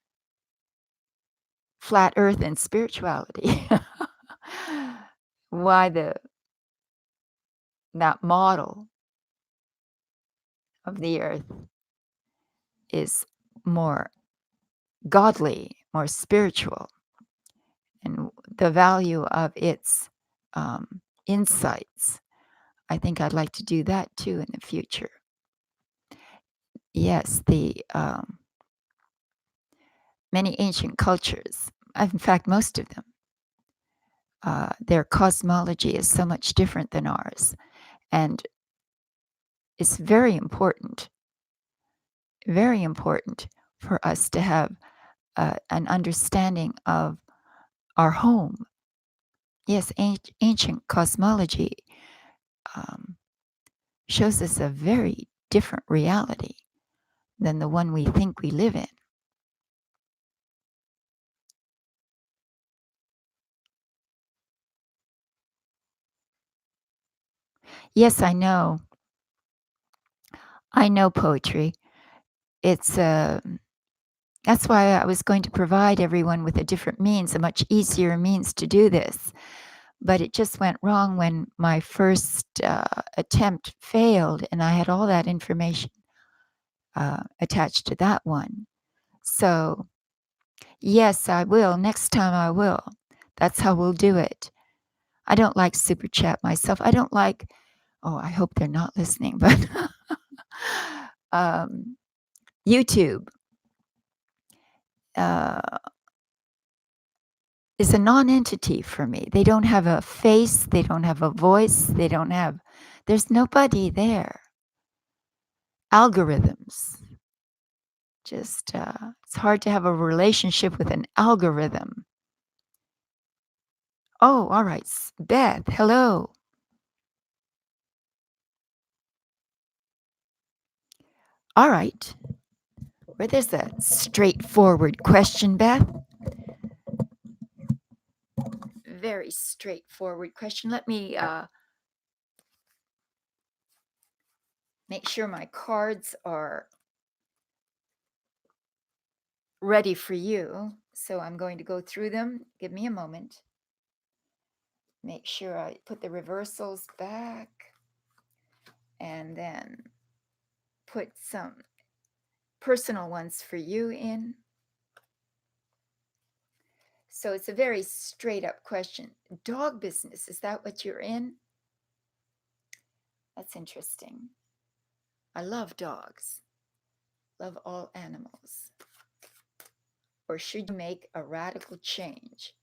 flat earth and spirituality. Why that model of the earth is more godly, more spiritual, and the value of its insights. I think I'd like to do that too in the future. Yes, the many ancient cultures, in fact, most of them, their cosmology is so much different than ours. And it's very important for us to have an understanding of our home. Yes, ancient cosmology shows us a very different reality than the one we think we live in. Yes, I know. I know poetry. It's that's why I was going to provide everyone with a different means, a much easier means to do this. But it just went wrong when my first attempt failed, and I had all that information attached to that one. So, yes, I will. Next time I will. That's how we'll do it. I don't like super chat myself. I don't like, oh, I hope they're not listening, but YouTube is a non-entity for me. They don't have a face. They don't have a voice. There's nobody there. Algorithms. Just, it's hard to have a relationship with an algorithm. Oh, all right. Beth, hello. All right. Where there's a straightforward question, Beth. Very straightforward question. Let me make sure my cards are ready for you. So I'm going to go through them. Give me a moment. Make sure I put the reversals back and then put some personal ones for you in. So it's a very straight up question. Dog business, is that what you're in? That's interesting. I love dogs. Love all animals. Or should you make a radical change?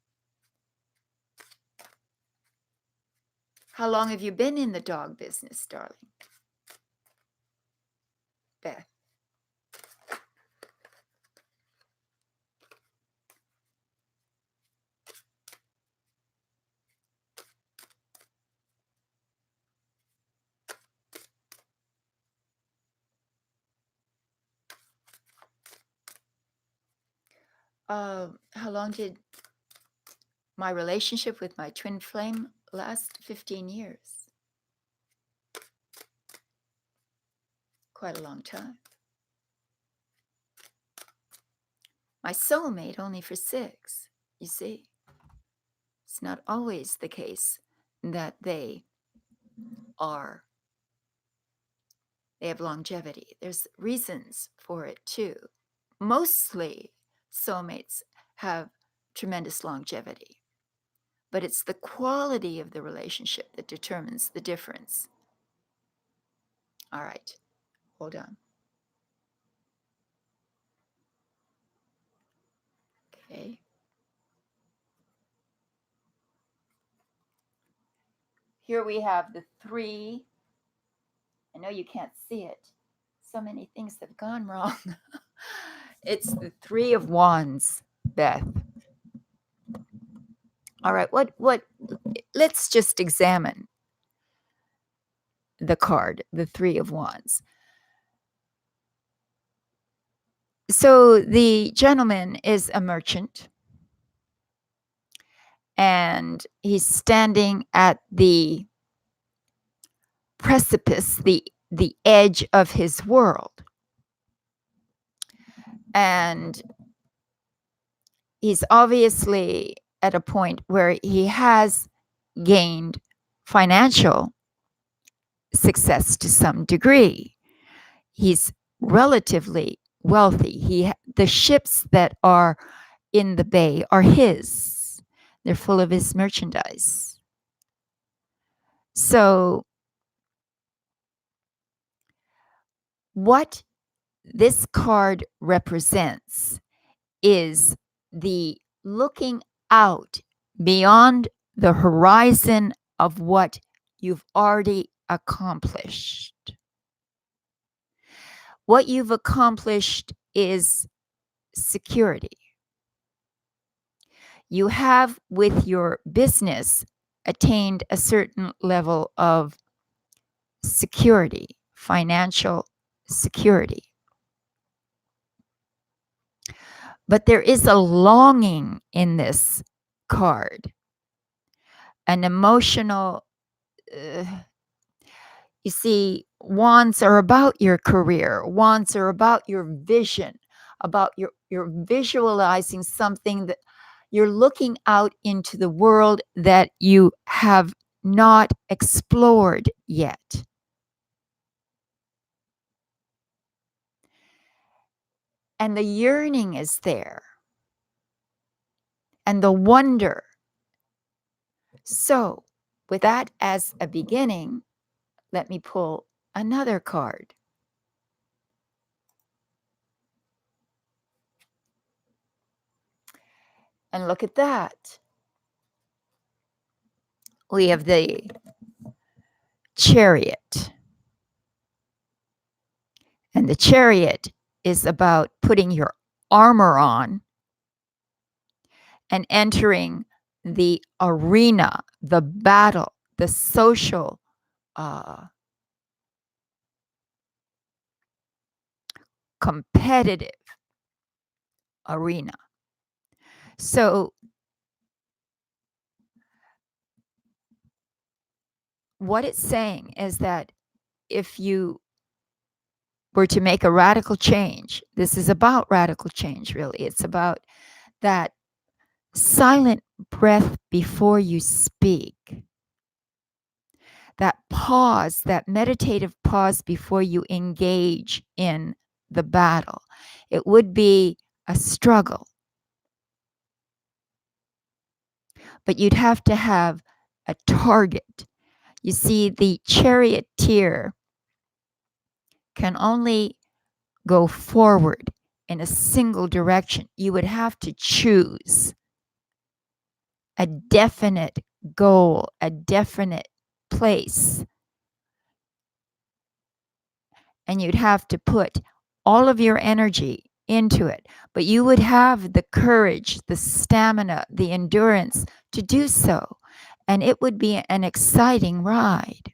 How long have you been in the dog business, darling? Beth. How long did my relationship with my twin flame last? 15 years. Quite a long time. My soulmate only for 6, you see. It's not always the case that they have longevity. There's reasons for it too. Mostly soulmates have tremendous longevity, but it's the quality of the relationship that determines the difference. All right, hold on. Okay. Here we have the three. I know you can't see it. So many things have gone wrong. It's the Three of Wands, Beth. All right, let's just examine the card, the Three of Wands. So the gentleman is a merchant, and he's standing at the precipice, the edge of his world. And he's obviously at a point where he has gained financial success to some degree. He's relatively wealthy. The ships that are in the bay are his. They're full of his merchandise. So what this card represents is the looking out beyond the horizon of what you've already accomplished. What you've accomplished is security. You have, with your business, attained a certain level of security, financial security. But there is a longing in this card, an emotional, you see, wands are about your career. Wands are about your vision, about you're visualizing something that you're looking out into the world that you have not explored yet. And the yearning is there, and the wonder. So, with that as a beginning, let me pull another card. And look at that. We have the Chariot. And the Chariot is about putting your armor on and entering the arena, the battle, the social competitive arena. So what it's saying is that if you were to make a radical change, this is about radical change, really. It's about that silent breath before you speak, that pause, that meditative pause before you engage in the battle. It would be a struggle, but you'd have to have a target. You see, the charioteer can only go forward in a single direction. You would have to choose a definite goal, a definite place. And you'd have to put all of your energy into it. But you would have the courage, the stamina, the endurance to do so. And it would be an exciting ride.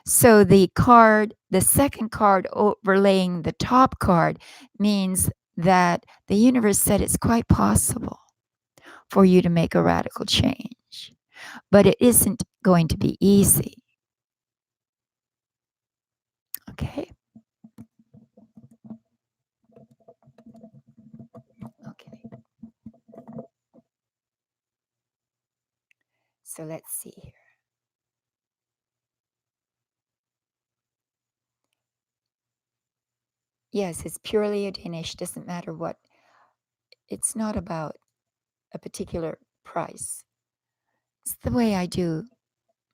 So the second card overlaying the top card means that the universe said it's quite possible for you to make a radical change. But it isn't going to be easy. Okay. Okay. So let's see here. Yes, it's purely a Danish. Doesn't matter what. It's not about a particular price. It's the way I do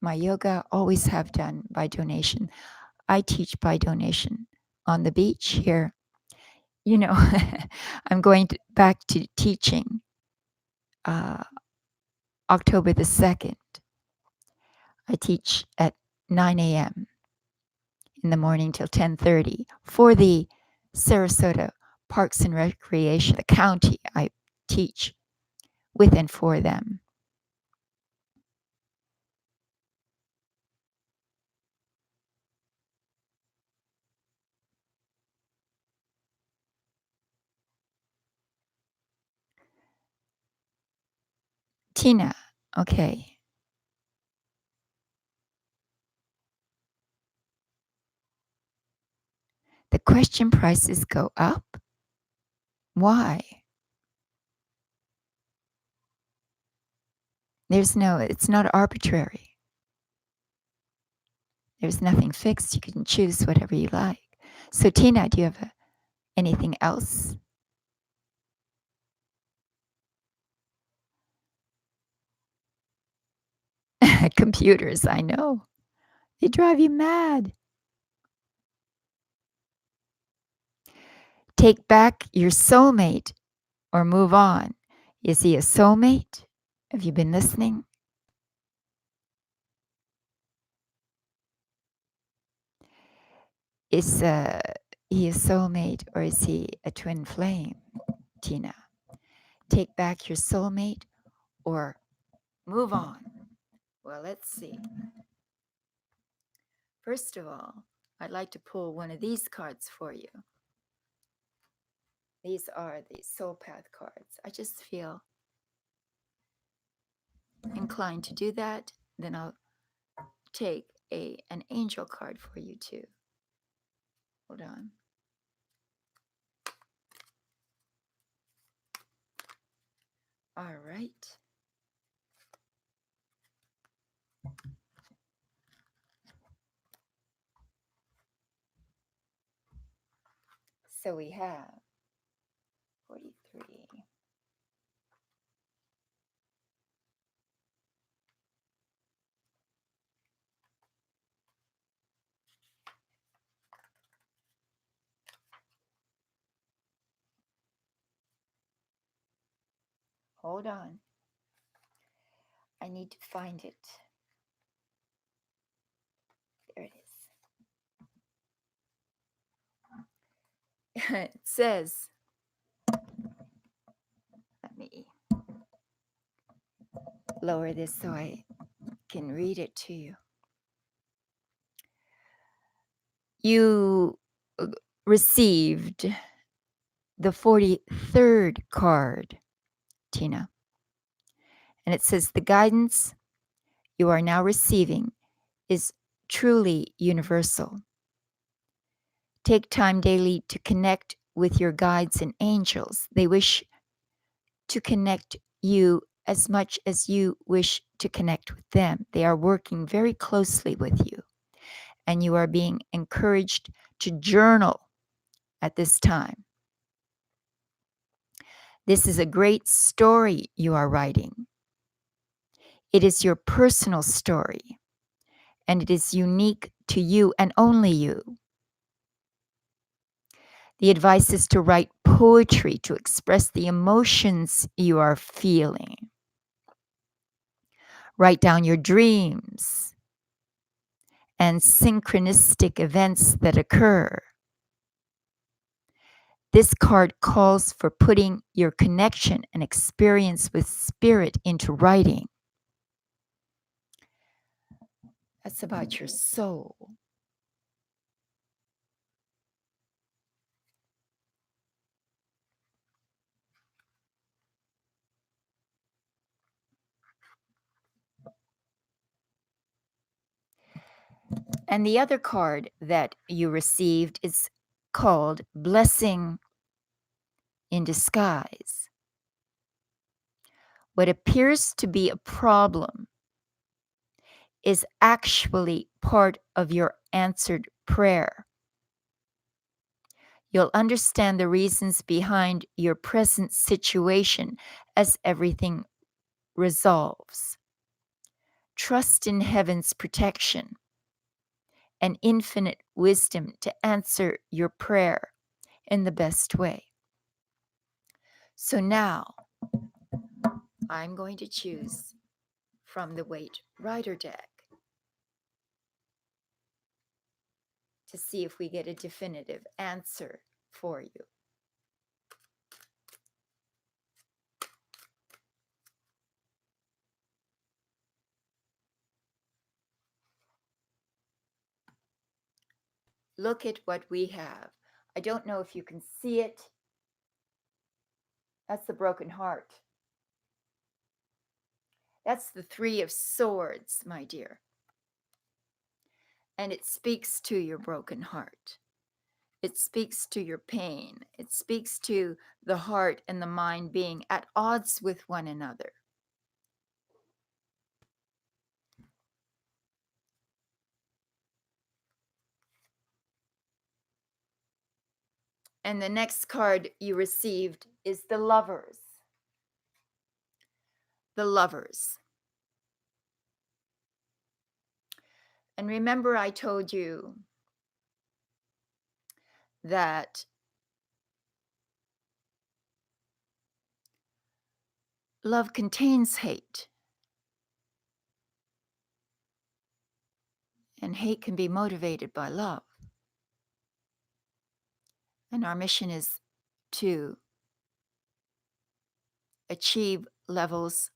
my yoga, always have done by donation. I teach by donation on the beach here. You know, I'm going back to teaching uh, October the 2nd. I teach at 9 a.m. in the morning till 10:30 for the Sarasota Parks and Recreation, the county I teach with and for them. Tina, okay. The question prices go up? Why? It's not arbitrary. There's nothing fixed. You can choose whatever you like. So, Tina, do you have anything else? Computers, I know. They drive you mad. Take back your soulmate or move on. Is he a soulmate? Have you been listening? Is he a soulmate or is he a twin flame, Tina? Take back your soulmate or move on. Well, let's see. First of all, I'd like to pull one of these cards for you. These are the Soul Path cards. I just feel inclined to do that. Then I'll take an angel card for you too. Hold on. All right. So we have 43. Hold on. I need to find it. There it is. It says, let me lower this so I can read it to you. You received the 43rd card, Tina. And it says, the guidance you are now receiving is truly universal. Take time daily to connect with your guides and angels. They wish to connect you as much as you wish to connect with them. They are working very closely with you, and you are being encouraged to journal at this time. This is a great story you are writing. It is your personal story, and it is unique to you and only you. The advice is to write poetry to express the emotions you are feeling. Write down your dreams and synchronistic events that occur. This card calls for putting your connection and experience with spirit into writing. That's about your soul. And the other card that you received is called Blessing in Disguise. What appears to be a problem is actually part of your answered prayer. You'll understand the reasons behind your present situation as everything resolves. Trust in heaven's protection and infinite wisdom to answer your prayer in the best way. So now I'm going to choose from the Weight Rider deck to see if we get a definitive answer for you. Look at what we have. I don't know if you can see it. That's the broken heart. That's the Three of Swords, my dear. And it speaks to your broken heart. It speaks to your pain. It speaks to the heart and the mind being at odds with one another. And the next card you received is the Lovers. The Lovers. And remember, I told you that love contains hate. And hate can be motivated by love. And our mission is to achieve levels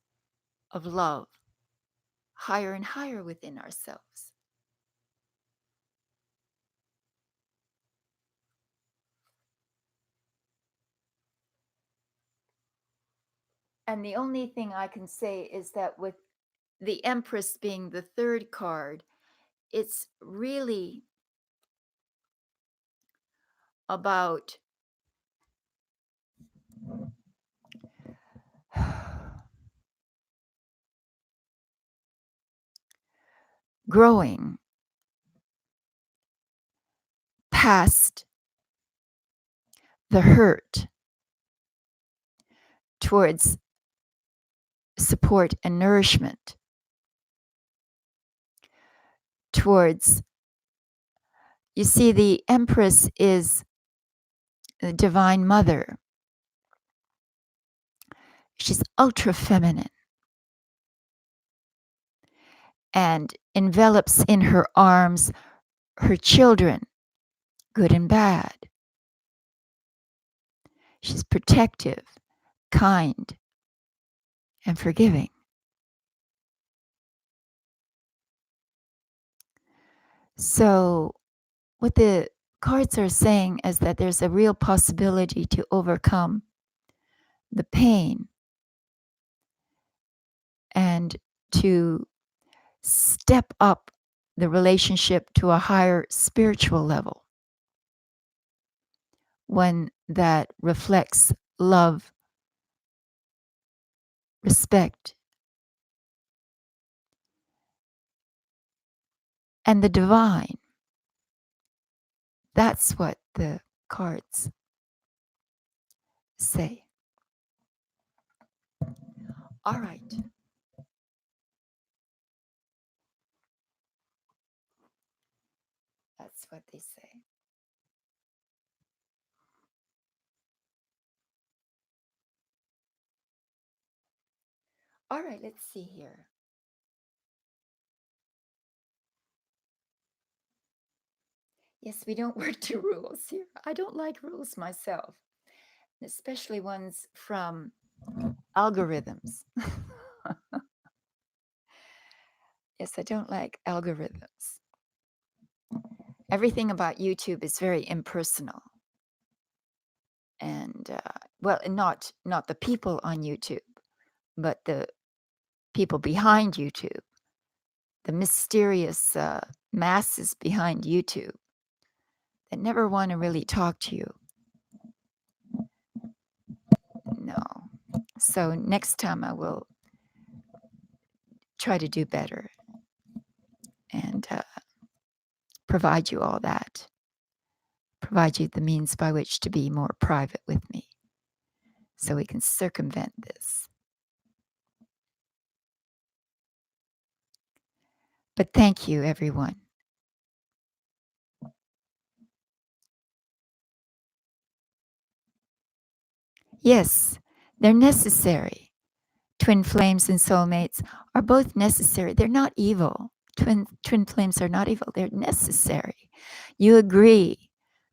of love higher and higher within ourselves. And the only thing I can say is that with the Empress being the third card, it's really about growing past the hurt towards support and nourishment, towards, you see, the Empress is the Divine Mother. She's ultra feminine and envelops in her arms her children, good and bad. She's protective, kind, and forgiving. So what the cards are saying is that there's a real possibility to overcome the pain and to step up the relationship to a higher spiritual level, one that reflects love, respect, and the divine. That's what the cards say. All right. That's what they say. All right, let's see here. Yes, we don't work to rules here. I don't like rules myself, especially ones from algorithms. Yes, I don't like algorithms. Everything about YouTube is very impersonal. And well, not the people on YouTube, but the people behind YouTube, the mysterious masses behind YouTube that never want to really talk to you. No. So next time I will try to do better and provide you all that, provide you the means by which to be more private with me so we can circumvent this. But thank you, everyone. Yes, they're necessary. Twin flames and soulmates are both necessary. They're not evil. Twin flames are not evil. They're necessary. You agree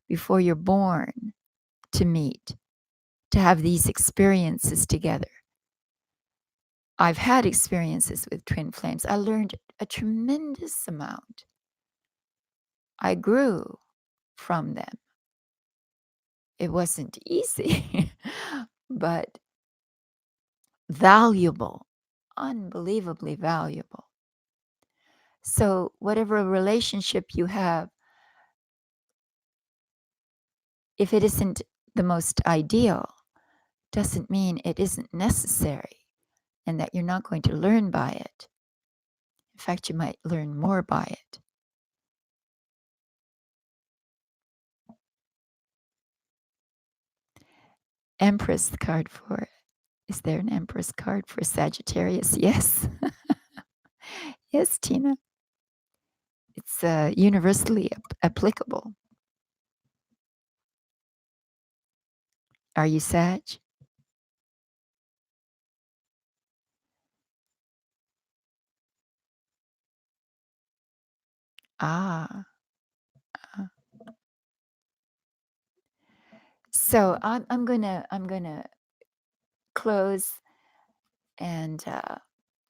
before you're born to meet, to have these experiences together. I've had experiences with twin flames. I learned a tremendous amount. I grew from them. It wasn't easy, but valuable, unbelievably valuable. So, whatever relationship you have, if it isn't the most ideal, doesn't mean it isn't necessary and that you're not going to learn by it. In fact, you might learn more by it. Empress card for, is there an Empress card for Sagittarius? Yes. Yes, Tina. It's universally applicable. Are you Sag? Ah. So I'm gonna close, and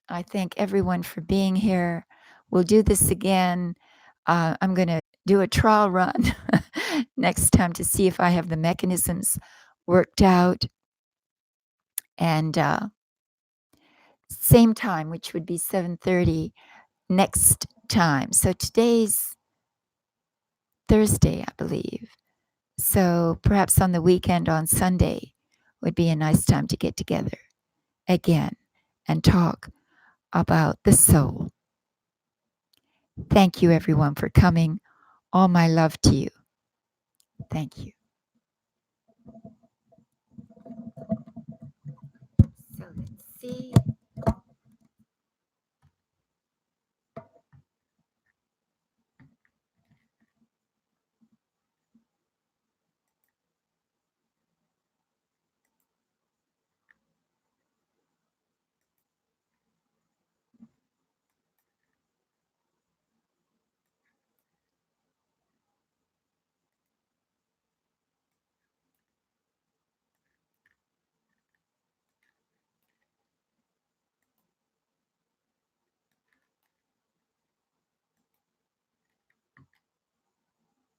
I thank everyone for being here. We'll do this again. I'm gonna do a trial run next time to see if I have the mechanisms worked out, and same time, which would be 7:30 next time. So today's Thursday, I believe. So perhaps on the weekend, on Sunday, would be a nice time to get together again and talk about the soul. Thank you, everyone, for coming. All my love to you. Thank you. So let's see.